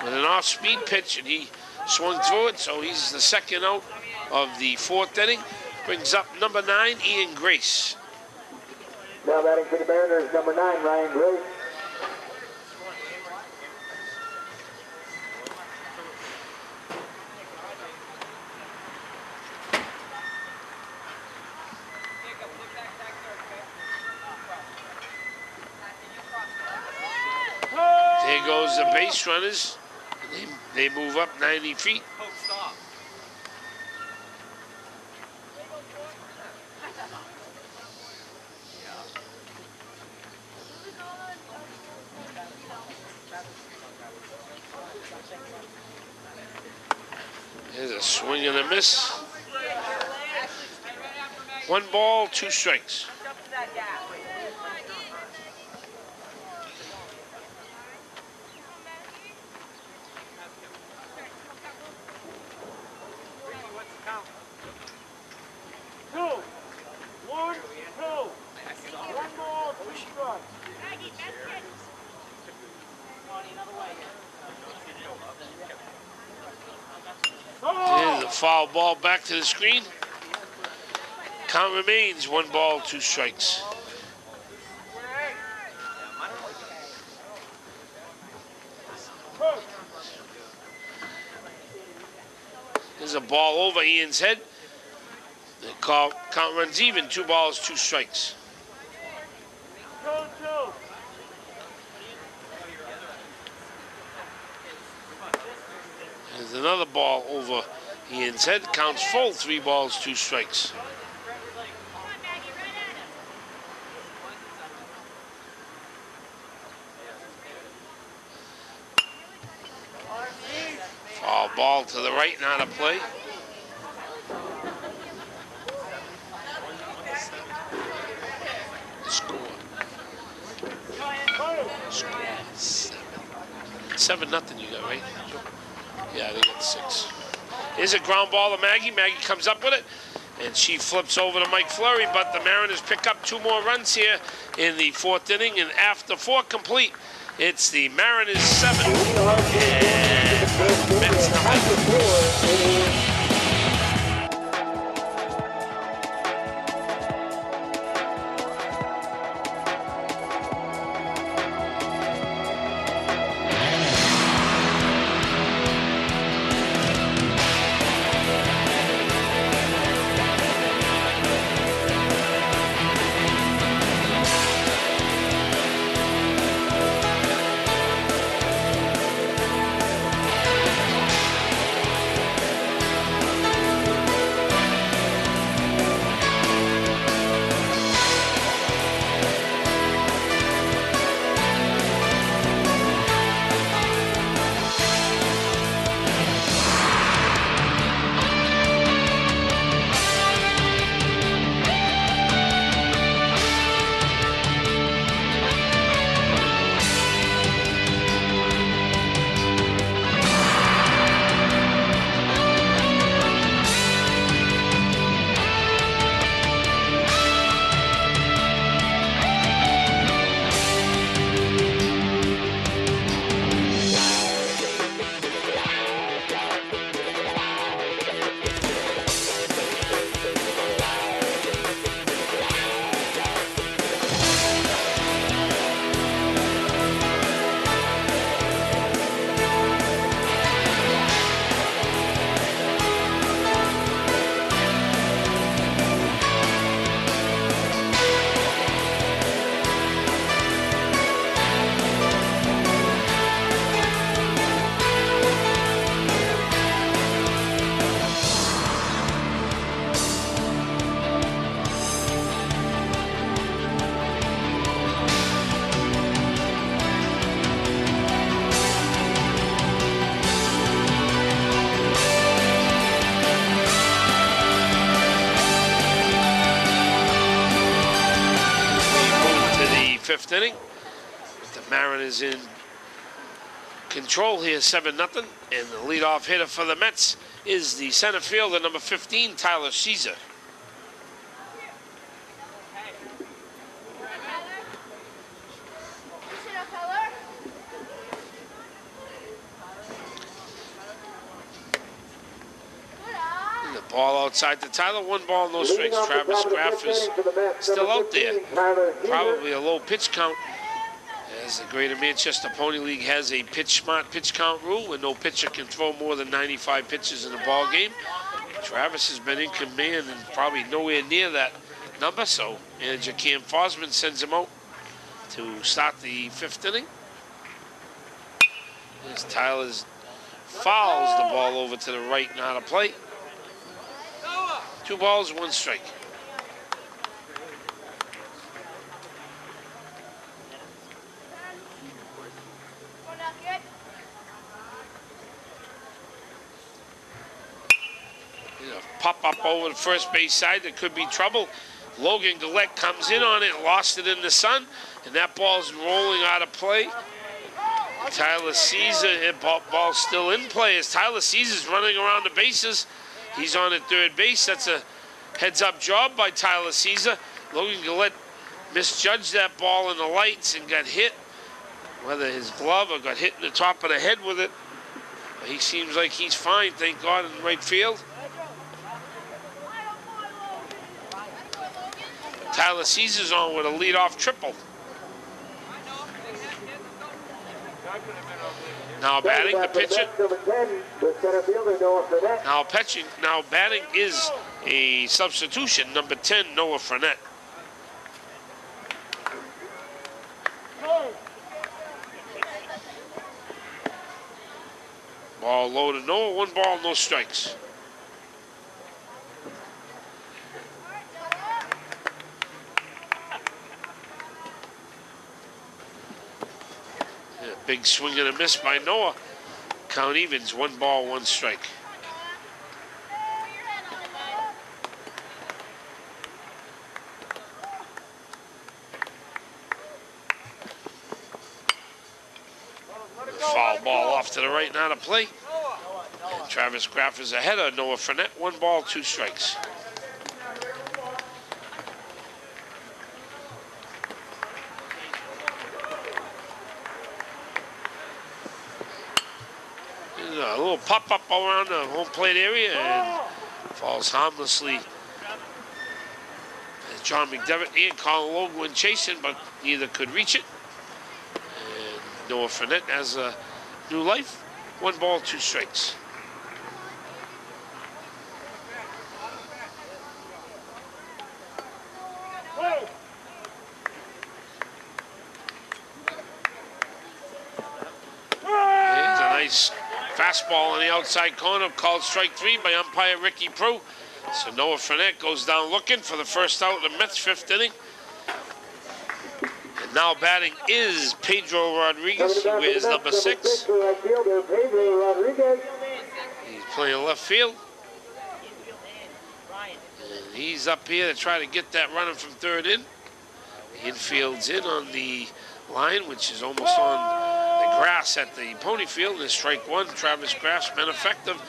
with an off-speed pitch, and he swung through it. So he's the second out of the 4th inning. Brings up number 9, Ian Grace. Now batting for the Mariners, number 9, Ryan Grace. There goes the base runners. They move up 90 feet. There's a swing and a miss. 1 ball, 2 strikes. There's a foul ball back to the screen. Count remains 1 ball, 2 strikes. There's a ball over Ian's head. The count runs even. 2 balls, 2 strikes. There's another ball over Ian's head. Counts full. 3 balls, 2 strikes. Foul ball to the right, not a play. Score 7-0 you got, right? Yeah, they got 6. Here's a ground ball to Maggie. Maggie comes up with it, and she flips over to Mike Fleury, but the Mariners pick up 2 more runs here in the 4th inning, and after 4 complete, it's the Mariners 7 and Mets nothing. Fifth inning. The Mariners in control here, 7-0. And the leadoff hitter for the Mets is the center fielder, number 15, Tyler Caesar. Ball outside to Tyler. 1 ball, no strikes. Travis Graff is still out there. Probably a low pitch count, as the Greater Manchester Pony League has a smart pitch count rule where no pitcher can throw more than 95 pitches in a ball game. Travis has been in command and probably nowhere near that number, so manager Cam Fosman sends him out to start the 5th inning. As Tyler's fouls the ball over to the right, not a play. 2 balls, 1 strike. Pop up over the first base side. There could be trouble. Logan Gillette comes in on it, lost it in the sun, and that ball's rolling out of play. Tyler Caesar, ball still in play as Tyler Caesar's running around the bases. He's on at third base. That's a heads-up job by Tyler Caesar. Logan Gillette misjudged that ball in the lights and got hit, whether his glove or got hit in the top of the head with it. But he seems like he's fine, thank God, in right field. Tyler Caesar's on with a leadoff triple. Now batting the pitcher. Number 10, the center fielder, Noah Fredette. Now batting is a substitution. Number 10, Noah Fredette. Ball low to Noah. 1 ball, no strikes. Big swing and a miss by Noah. Count evens, 1 ball, 1 strike. Foul ball off to the right, not a play. And Travis Graff is ahead of Noah Fredette. 1 ball, 2 strikes. A little pop-up around the home plate area and falls harmlessly. As John McDevitt and Colin Logan went chasing, but neither could reach it. And Noah Fredette has a new life. 1 ball, 2 strikes. There's a nice fastball on the outside corner, called strike 3 by umpire Ricky Prue. So Noah Fredette goes down looking for the first out of the Mets' 5th inning. And now batting is Pedro Rodriguez, who is number 6. He's playing left field. And he's up here to try to get that runner from 3rd in. The infield's in on the line, which is almost on the grass at the pony field. And strike 1. Travis Graff's been effective.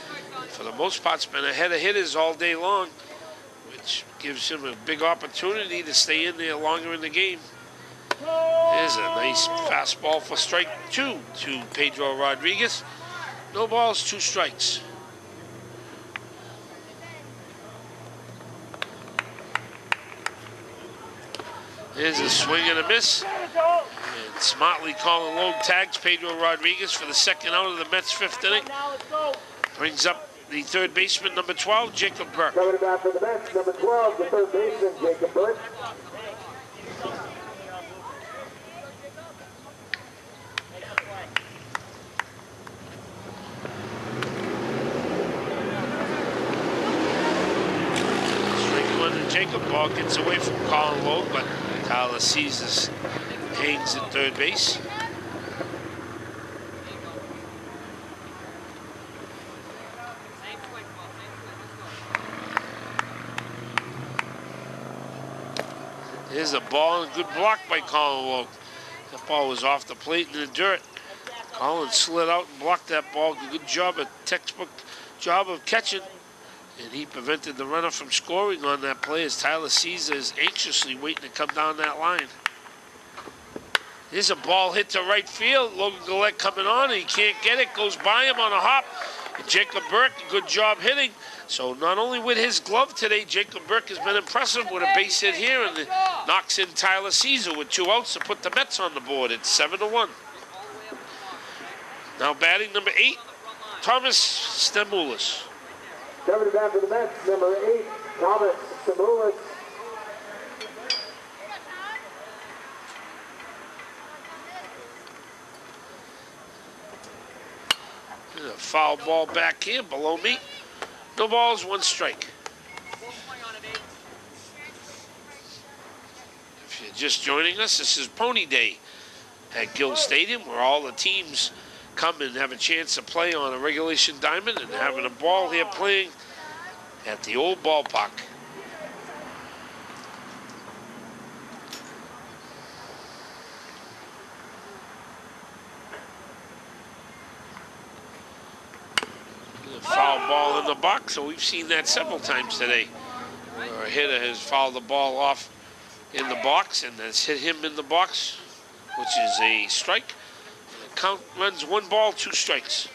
For the most part, been ahead of hitters all day long, which gives him a big opportunity to stay in there longer in the game. There's a nice fastball for strike 2 to Pedro Rodriguez. No balls, 2 strikes. There's a swing and a miss. And smartly Colin Logue tags Pedro Rodriguez for the 2nd out of the Mets' 5th inning. Brings up the 3rd baseman, number 12, Jacob Burke. Coming about for the Mets, number 12, the 3rd baseman, Jacob Burke. Strike 1 to Jacob. Ball gets away from Colin Logue, but Tyler Caesars hangs at 3rd base. There's a ball and a good block by Colin Logue. That ball was off the plate in the dirt. Colin slid out and blocked that ball. Good job, a textbook job of catching. And he prevented the runner from scoring on that play as Tyler Caesar is anxiously waiting to come down that line. Here's a ball hit to right field. Logan Gillette coming on, and he can't get it. Goes by him on a hop. And Jacob Burke, good job hitting. So not only with his glove today, Jacob Burke has been impressive with a base hit here, and knocks in Tyler Caesar with 2 outs to put the Mets on the board. It's 7-1. Now batting number 8, Thomas Stamoulis. Coming back for the Mets, number 8, Thomas Stamoulis. A foul ball back here below me. No balls, 1 strike. If you're just joining us, this is Pony Day at Gill Stadium, where all the teams come and have a chance to play on a regulation diamond and having a ball here playing at the old ballpark. Foul ball in the box, so we've seen that several times today. Where a hitter has fouled the ball off in the box and has hit him in the box, which is a strike. And the count runs 1 ball, 2 strikes.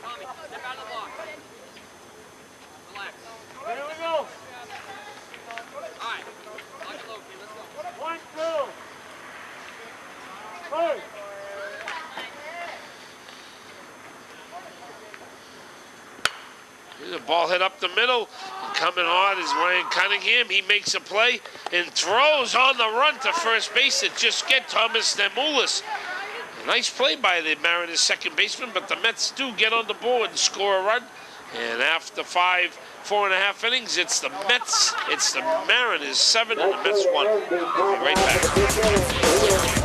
Tommy, step out of the box. Relax. Here we go. All right. Lock it low, kid. Let's go. 1, 2. 3. Ball hit up the middle. And coming hard is Ryan Cunningham. He makes a play and throws on the run to first base to just get Thomas Nemoulas. Nice play by the Mariners' second baseman, but the Mets do get on the board and score a run. And after 4.5 innings, it's the Mariners 7 and the Mets 1. We'll be right back.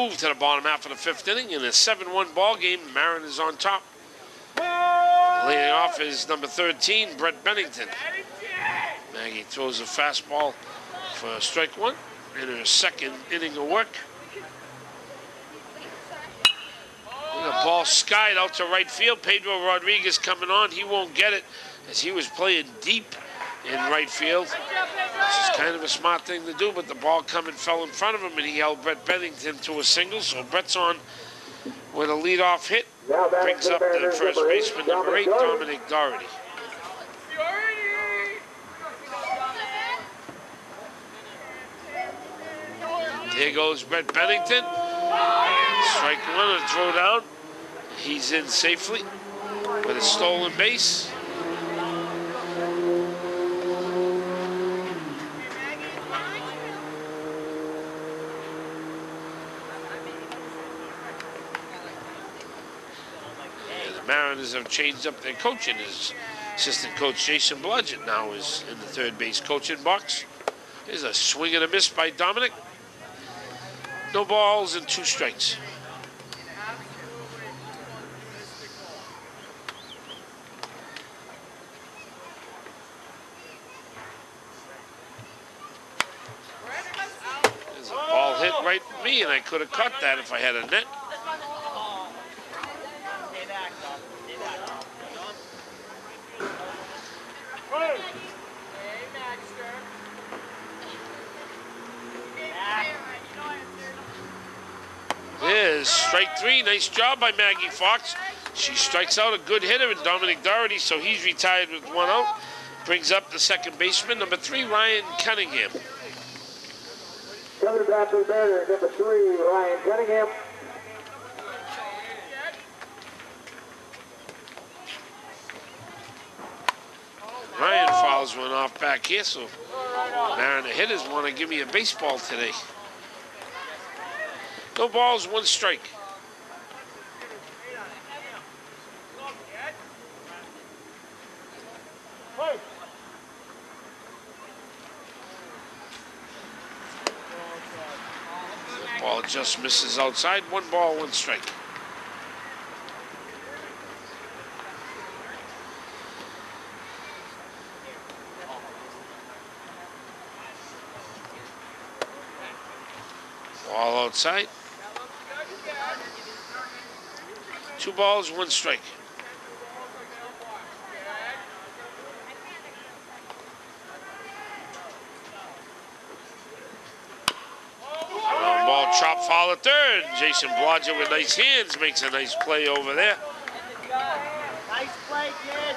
To the bottom half of the fifth inning in a 7-1 ball game. Mariners on top. Leading off is number 13, Brett Bennington. Maggie throws a fastball for strike one in her second inning of work. The ball skied out to right field. Pedro Rodriguez coming on. He won't get it as he was playing deep in right field. This is kind of a smart thing to do, but the ball coming fell in front of him, and he held Brett Bennington to a single. So Brett's on with a leadoff hit. Brings up the first baseman, number 8, Dominic Doherty. Here goes Brett Bennington. Strike one and throw down. He's in safely with a stolen base. Mariners have changed up their coaching. His assistant coach Jason Bludgeon now is in the third base coaching box. There's a swing and a miss by Dominic. No balls and 2 strikes. There's a ball hit right at me, and I could have caught that if I had a net. There's strike 3. Nice job by Maggie Fox. She strikes out a good hitter in Dominic Doherty, so he's retired with 1 out. Brings up the second baseman, number 3, Ryan Cunningham. Coming back to the batter, number 3, Ryan Cunningham. Ryan fouls one off back here, so Mariner hitters want to give me a baseball today. No balls, 1 strike. Ball just misses outside. 1 ball, 1 strike. Ball outside. 2 balls, 1 strike. chop foul at third. Jason Blodgett with nice hands makes a nice play over there. Nice play, kid.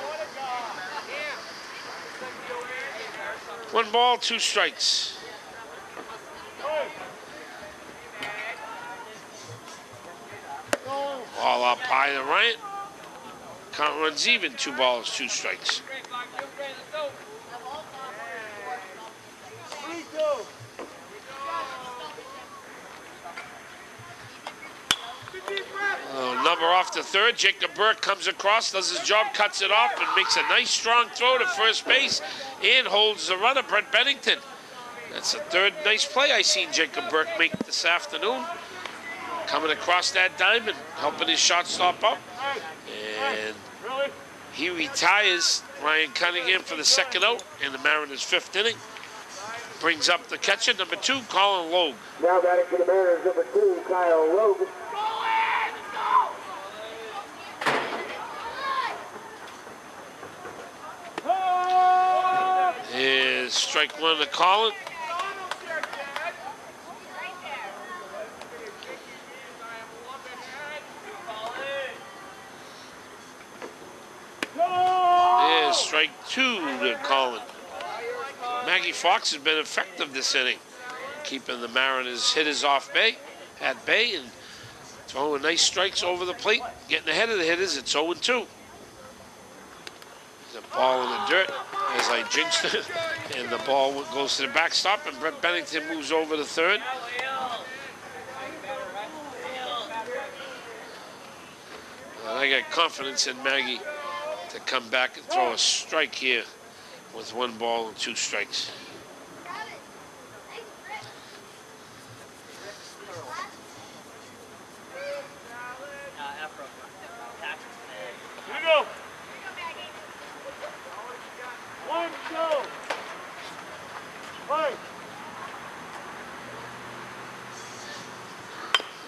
1 ball, 2 strikes. Ball up high to right. Count runs even, 2 balls, 2 strikes. Number off the third. Jacob Burke comes across, does his job, cuts it off, and makes a nice strong throw to first base and holds the runner, Brett Bennington. That's the third nice play I seen Jacob Burke make this afternoon. Coming across that diamond, helping his shortstop up. And he retires Ryan Cunningham for the second out in the Mariners' 5th inning. Brings up the catcher, number 2, Colin Logue. Now batting for the Mariners, number 2, Kyle Logue. Is strike 1 to Colin. Is strike 2 to Colin. Maggie Fox has been effective this inning, keeping the Mariners hitters at bay, and throwing nice strikes over the plate, getting ahead of the hitters. It's 0-2. The ball in the dirt as I jinxed it, and the ball goes to the backstop, and Brett Bennington moves over to third. And I got confidence in Maggie to come back and throw a strike here with 1 ball and 2 strikes. Here we go. 1, 2. Play.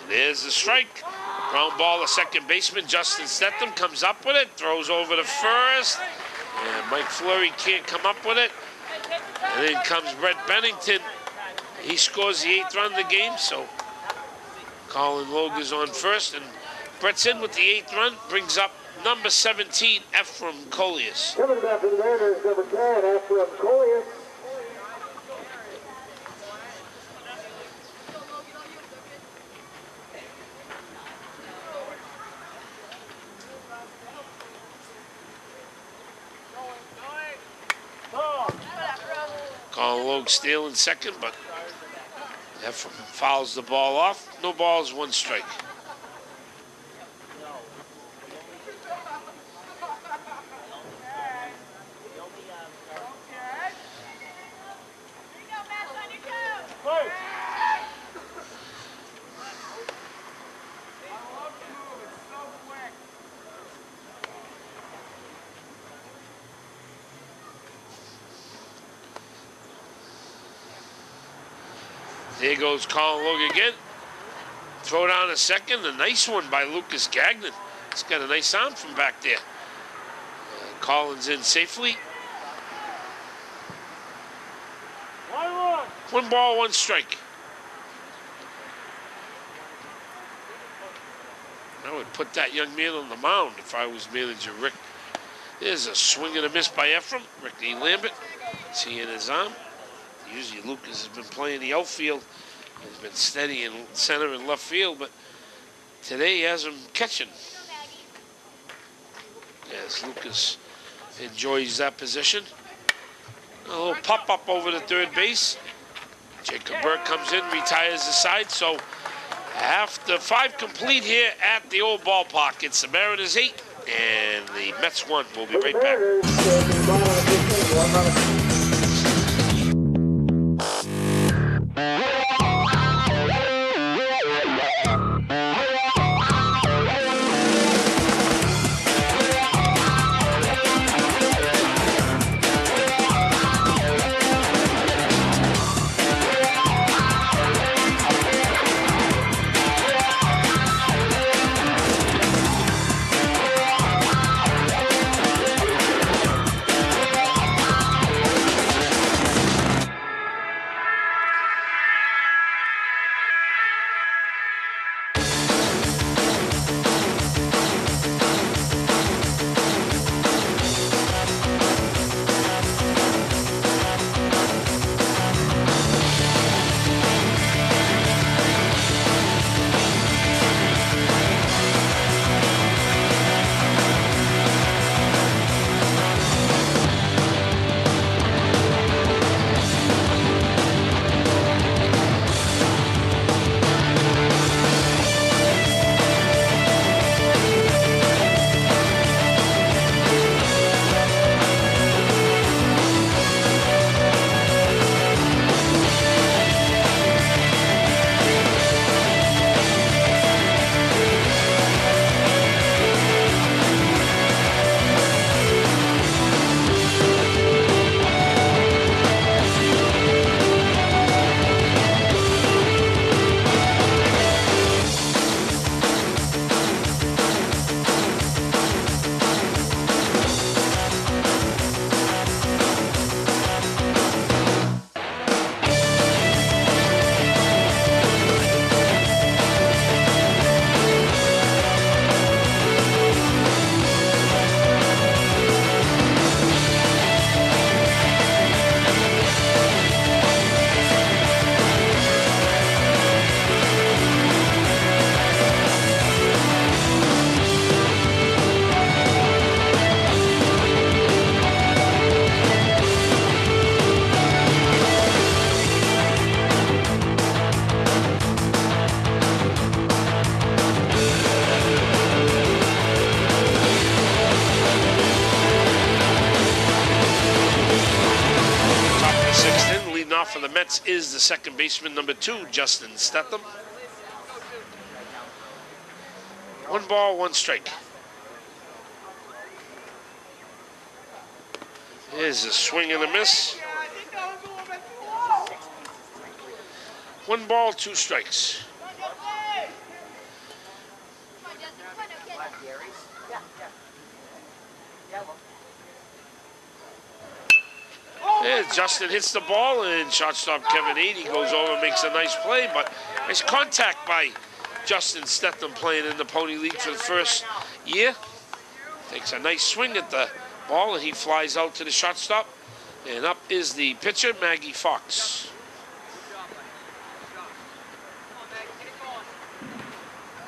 There's the strike. Ground ball to second baseman Justin Stetham comes up with it, throws over to first, and Mike Fleury can't come up with it. And then comes Brett Bennington. He scores the 8th run of the game, so Colin Logue is on first, and Brett's in with the 8th run, brings up number 17, Ephraim Colliers. Coming back for the Mariners, number 10, Ephraim Colliers. Colin Logue stealing second, but Ephraim fouls the ball off. No balls, 1 strike. There goes Colin Logue again. Throw down a second. A nice one by Lucas Gagnon. He's got a nice arm from back there. Collins in safely. 1 ball, 1 strike. I would put that young man on the mound if I was manager Rick. There's a swing and a miss by Ephraim. Ricky Lambert. See in his arm. Usually Lucas has been playing the outfield. He's been steady in center and left field, but today he has him catching. As Lucas enjoys that position. A little pop-up over the third base. Jacob Burke comes in, retires the side. So after 5 complete here at the old ballpark, it's the Mariners 8 and the Mets 1. We'll be right back. the Mets is the second baseman, number 2, Justin Stetham. 1 ball, 1 strike. Here's a swing and a miss. 1 ball, 2 strikes. Yeah, Justin hits the ball, and shortstop Kevin Adey goes over and makes a nice play, but there's contact by Justin Stetham playing in the Pony League for the first year. Takes a nice swing at the ball, and he flies out to the shortstop. And up is the pitcher, Maggie Fox.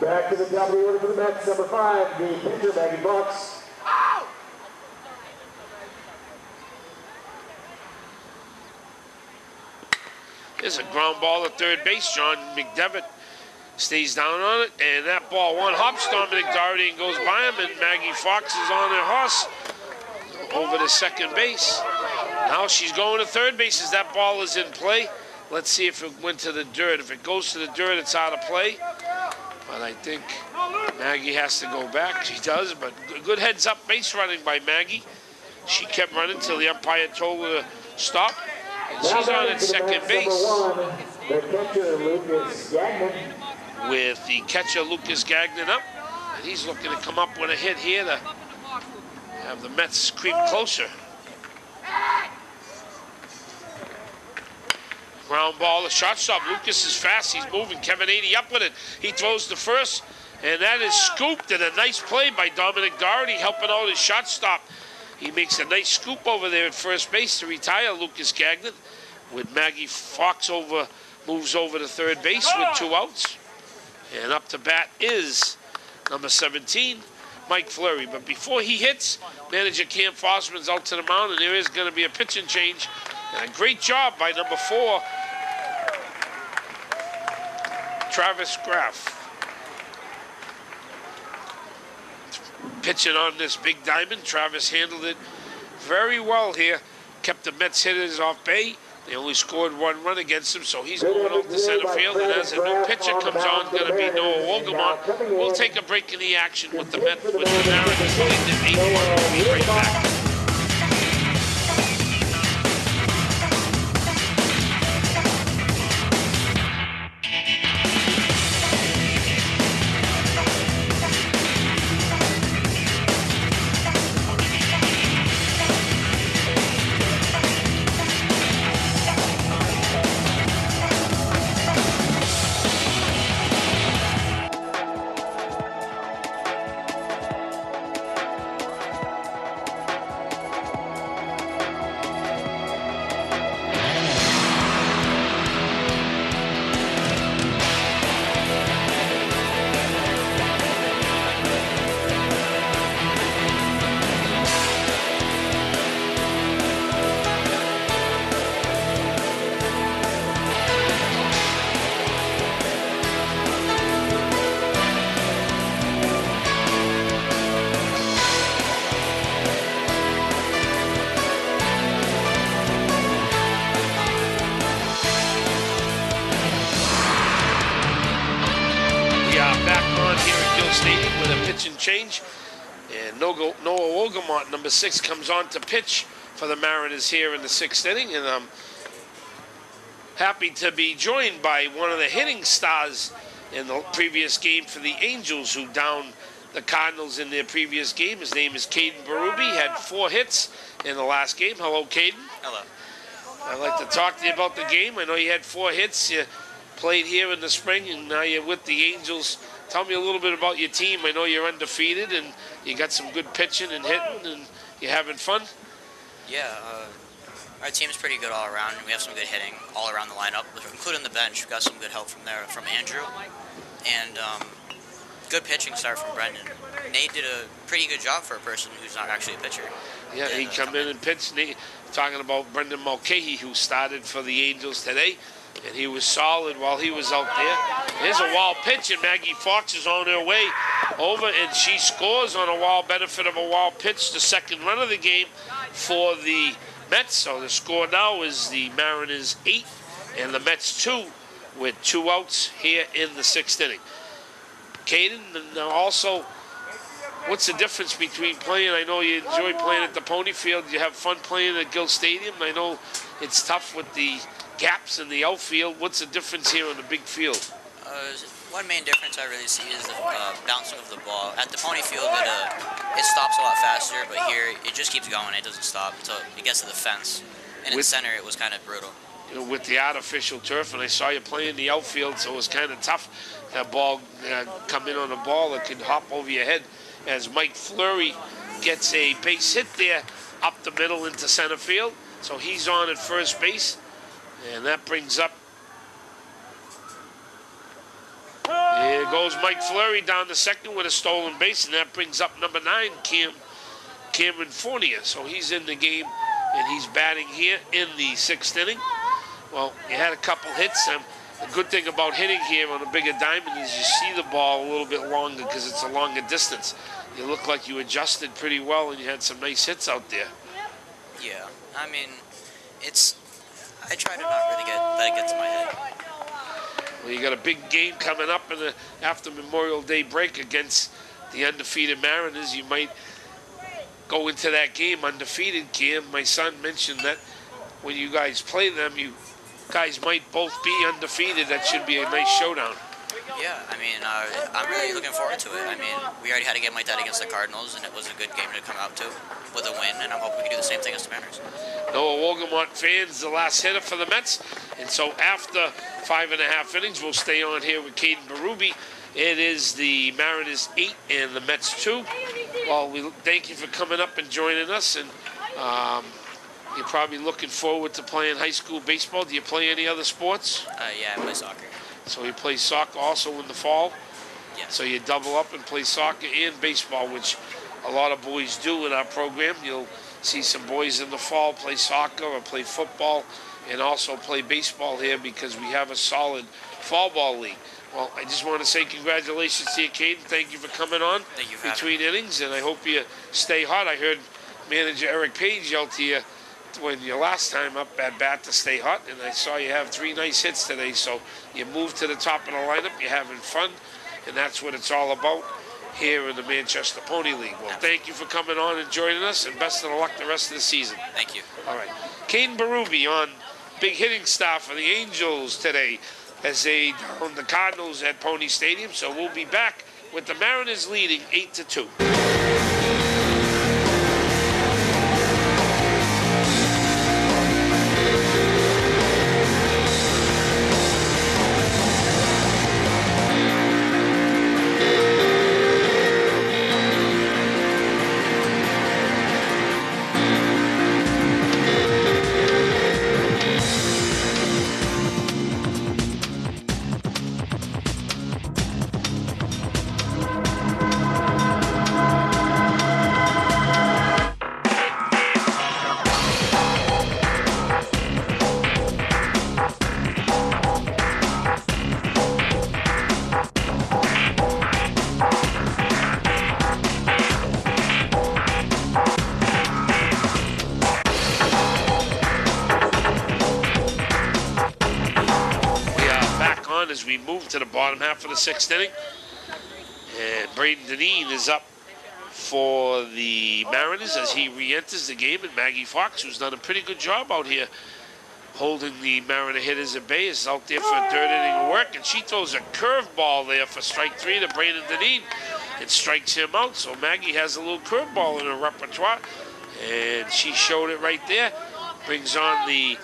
Back to the top of the order for the Mets, number 5, the pitcher, Maggie Fox. There's a ground ball at third base. John McDevitt stays down on it, and that ball one hops Dominic Doherty and goes by him, and Maggie Fox is on her horse over to second base. Now she's going to third base as that ball is in play. Let's see if it went to the dirt. If it goes to the dirt, it's out of play. But I think Maggie has to go back. She does, but good heads-up base running by Maggie. She kept running till the umpire told her to stop. And she's on at second base. The catcher, Lucas Gagnon. With the catcher, Lucas Gagnon, up. And he's looking to come up with a hit here to have the Mets creep closer. Ground ball, the shortstop. Lucas is fast. He's moving. Kevin Adey up with it. He throws the first, and that is scooped. And a nice play by Dominic Doherty helping out his shortstop. He makes a nice scoop over there at first base to retire Lucas Gagnon. With Maggie Fox moves over to third base with 2 outs. And up to bat is number 17, Mike Fleury. But before he hits, manager Cam Fossman's out to the mound, and there is going to be a pitching change. And a great job by number 4, Travis Graff. Pitching on this big diamond. Travis handled it very well here. Kept the Mets hitters off bay. They only scored 1 run against him, so he's going out to center field. And as a new pitcher comes on, going to be Noah Wolgamont. We'll take a break in the action with the Mets, with the Mariners leading at 8-1. We'll be right back. Change, and Noah Wolgamont, number 6, comes on to pitch for the Mariners here in the 6th inning, and I'm happy to be joined by one of the hitting stars in the previous game for the Angels, who downed the Cardinals in their previous game. His name is Caden Berube. He had 4 hits in the last game. Hello, Caden. Hello. I'd like to talk to you about the game. I know you had 4 hits. You played here in the spring, and now you're with the Angels. Tell me a little bit about your team. I know you're undefeated, and you got some good pitching and hitting, and you're having fun. Yeah, our team's pretty good all around, and we have some good hitting all around the lineup, including the bench. We got some good help from Andrew, and good pitching start from Brendan. Nate did a pretty good job for a person who's not actually a pitcher. Yeah, he come in and pitched. Nate, talking about Brendan Mulcahy, who started for the Angels today. And he was solid while he was out there. Here's a wild pitch, and Maggie Fox is on her way over, and she scores on a wild benefit of a wild pitch, the 2nd run of the game for the Mets. So the score now is the Mariners 8 and the Mets 2 with 2 outs here in the 6th inning. Caden, and also, what's the difference between playing? I know you enjoy playing at the Pony Field. You have fun playing at Gill Stadium. I know it's tough with the gaps in the outfield. What's the difference here on the big field? One main difference I really see is the bouncing of the ball. At the Pony Field, it stops a lot faster, but here it just keeps going. It doesn't stop until it gets to the fence. And in the center, it was kind of brutal. You know, with the artificial turf, and I saw you play in the outfield, so it was kind of tough. That ball come in on a ball that could hop over your head. As Mike Fleury gets a base hit there up the middle into center field, so he's on at first base, and that brings up. Here goes Mike Fleury down to second with a stolen base, and that brings up number 9, Cameron Fournier. So he's in the game, and he's batting here in the 6th inning. Well, you had a couple hits. The good thing about hitting here on a bigger diamond is you see the ball a little bit longer because it's a longer distance. You look like you adjusted pretty well, and you had some nice hits out there. Yeah, I mean, I try to not really let it get to my head. Well, you got a big game coming up after Memorial Day break against the undefeated Mariners. You might go into that game undefeated, Cam. My son mentioned that when you guys play them, you guys might both be undefeated. That should be a nice showdown. Yeah, I mean, I'm really looking forward to it. I mean, we already had a game like that against the Cardinals, and it was a good game to come out to with a win, and I'm hoping we can do the same thing as the Mariners. Noah Wogemont fans, the last hitter for the Mets. And so after 5.5 innings, we'll stay on here with Caden Berube. It is the Mariners 8 and the Mets 2. Well, we thank you for coming up and joining us. And you're probably looking forward to playing high school baseball. Do you play any other sports? Yeah, I play soccer. So you play soccer also in the fall? Yes. So you double up and play soccer and baseball, which a lot of boys do in our program. You'll see some boys in the fall play soccer or play football and also play baseball here because we have a solid fall ball league. Well, I just want to say congratulations to you, Caden. Thank you for coming on between innings, and I hope you stay hot. I heard manager Eric Page yell to you when your last time up at bat to stay hot, and I saw you have 3 nice hits today, so you moved to the top of the lineup. You're having fun, and that's what it's all about here in the Manchester Pony League. Well, thank you for coming on and joining us, and best of luck the rest of the season. Thank you. All right. Caden Berube on big hitting staff for the Angels today as they down the Cardinals at Pony Stadium. So we'll be back with the Mariners leading 8-2. As we move to the bottom half of the 6th inning, and Braden Deneen is up for the Mariners as he re-enters the game, and Maggie Fox, who's done a pretty good job out here holding the Mariner hitters at bay, is out there for a 3rd inning of work, and she throws a curveball there for strike 3 to Braden Deneen. It strikes him out, so Maggie has a little curveball in her repertoire, and she showed it right there. Brings on the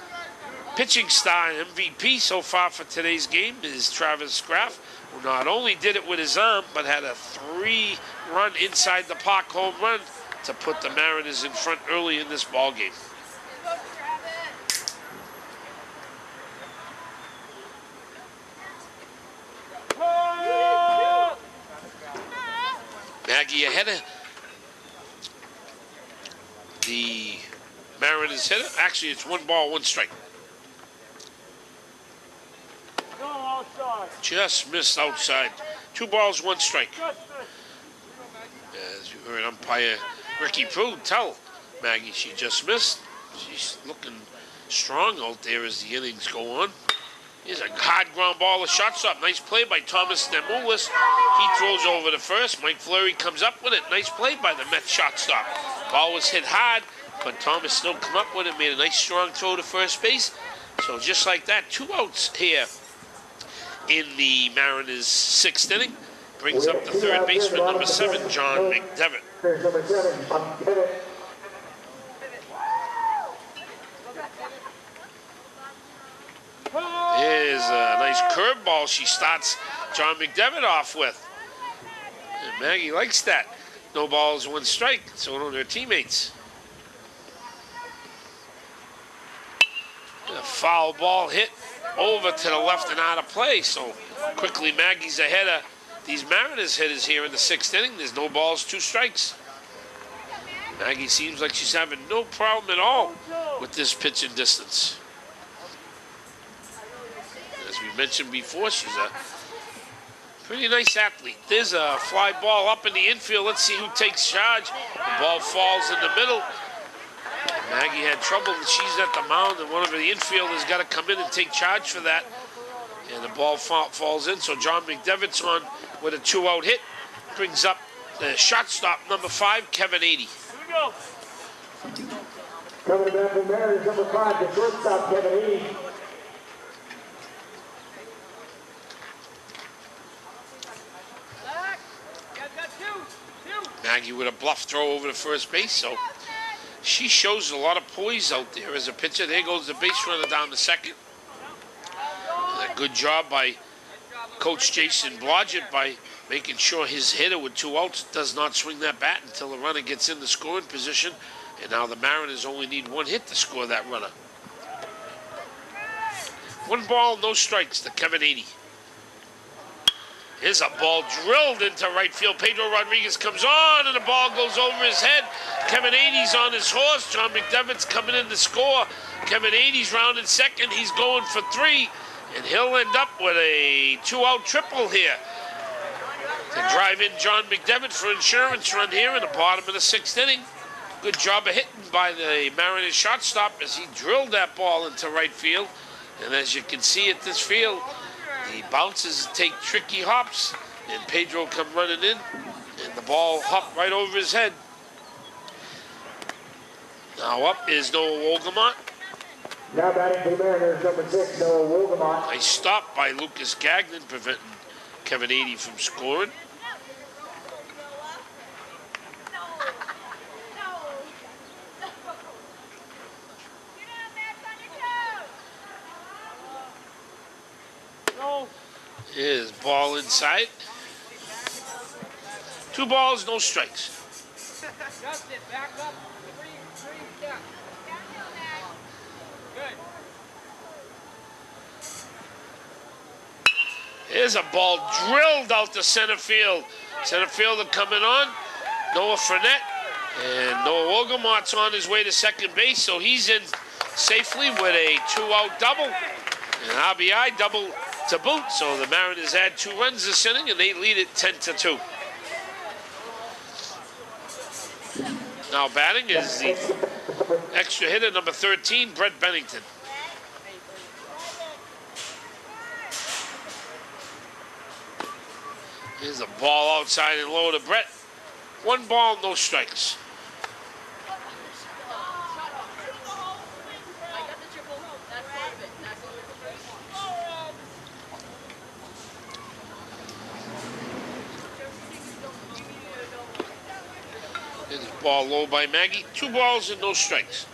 pitching star and MVP so far for today's game is Travis Graff, who not only did it with his arm, but had a 3-run inside the park home run to put the Mariners in front early in this ball game. Maggie ahead of the Mariners hitter. Actually, it's 1 ball, 1 strike. Go outside. Just missed outside. 2 balls, 1 strike. As you heard umpire Ricky Prue tell Maggie she just missed. She's looking strong out there as the innings go on. Here's a hard ground ball to shortstop. Nice play by Thomas Nemoulis. He throws over to first. Mike Fleury comes up with it. Nice play by the Mets shortstop. Ball was hit hard, but Thomas still come up with it. Made a nice strong throw to first base. So just like that, 2 outs here in the Mariners' 6th inning. Brings up the third baseman, number 7, John McDevitt. Number 7, McDevitt. Here's a nice curveball she starts John McDevitt off with. And Maggie likes that. No balls, 1 strike. So do their teammates. And a foul ball hit over to the left and out of play. So quickly Maggie's ahead of these Mariners hitters here in the 6th inning. There's no balls, 2 strikes. Maggie seems like she's having no problem at all with this pitching distance. As we mentioned before, she's a pretty nice athlete. There's a fly ball up in the infield. Let's see who takes charge. The ball falls in the middle. Maggie had trouble, and she's at the mound, and one of the infielders got to come in and take charge for that. And the ball falls in, so John McDevitt's on with a 2-out hit. Brings up the shortstop, number 5, Kevin 80. Here we go. Coming back from Mariners, number 5, the shortstop, Kevin 80. Maggie with a bluff throw over to first base, so she shows a lot of poise out there as a pitcher. There goes the base runner down to second. And a good job by Coach Jason Blodgett by making sure his hitter with 2 outs does not swing that bat until the runner gets in the scoring position. And now the Mariners only need 1 hit to score that runner. 1 ball, no strikes to Kevin 80. Here's a ball drilled into right field. Pedro Rodriguez comes on, and the ball goes over his head. Kevin 80's on his horse. John McDevitt's coming in to score. Kevin 80's rounded second. He's going for 3, and he'll end up with a 2-out triple here to drive in John McDevitt for insurance run here in the bottom of the 6th inning. Good job of hitting by the Mariners shortstop as he drilled that ball into right field. And as you can see at this field, the bounces take tricky hops, and Pedro come running in, and the ball hopped right over his head. Now up is Noah Wolgamott. Now batting for the Mariners, number 6, Noah Wolgamott. Nice stop by Lucas Gagnon, preventing Kevin 80 from scoring. Here's ball inside. 2 balls, no strikes. Justin, back up. 3 steps. Good. Here's a ball drilled out to center field. Center fielder coming on, Noah Fournette. And Noah Wolgamott's on his way to second base, so he's in safely with a 2-out double. And RBI double to boot, so the Mariners had 2 runs this inning, and they lead it 10-2. Now batting is the extra hitter, number 13, Brett Bennington. Here's a ball outside and low to Brett. 1 ball, no strikes. Here's a ball low by Maggie. 2 balls and no strikes.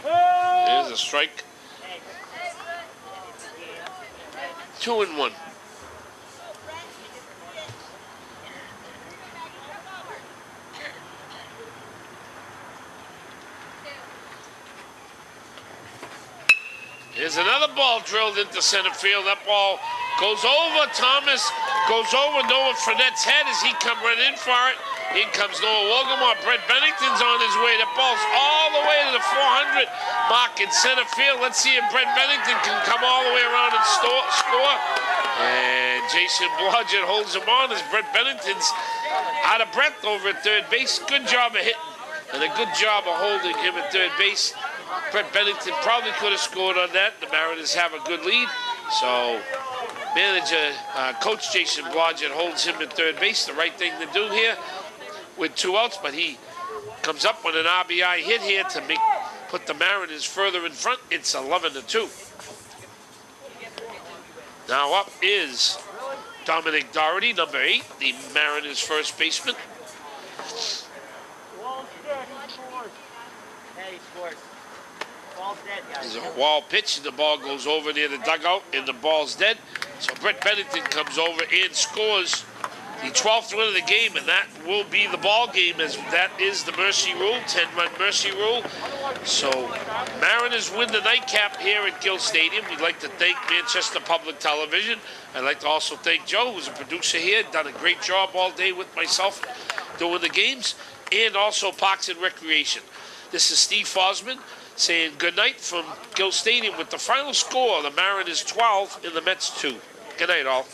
There's a strike. 2-1. Here's another ball drilled into center field. That ball goes over Thomas, goes over Noah Fournette's head as he come right in for it. In comes Noah Wolgamott. Brett Bennington's on his way. That ball's all the way to the 400 mark in center field. Let's see if Brett Bennington can come all the way around and score. And Jason Blodgett holds him on as Brett Bennington's out of breath over at third base. Good job of hitting and a good job of holding him at third base. Brett Bennington probably could have scored on that. The Mariners have a good lead. So Coach Jason Blodgett holds him at third base. The right thing to do here with 2 outs, but he comes up with an RBI hit here to put the Mariners further in front. It's 11-2. Now up is Dominic Doherty, number 8, the Mariners' first baseman. Wall's dead. He scores. Hey, he scores. Ball's dead, guys. There's a wall pitch, and the ball goes over near the dugout, and the ball's dead. So Brett Bennington comes over and scores the 12th run of the game, and that will be the ball game, as that is the mercy rule, 10-run mercy rule. So Mariners win the nightcap here at Gill Stadium. We'd like to thank Manchester Public Television. I'd like to also thank Joe, who's a producer here, done a great job all day with myself doing the games, and also Parks and Recreation. This is Steve Fosman saying good night from Gill Stadium with the final score, the Mariners 12 and the Mets 2. Good night, all.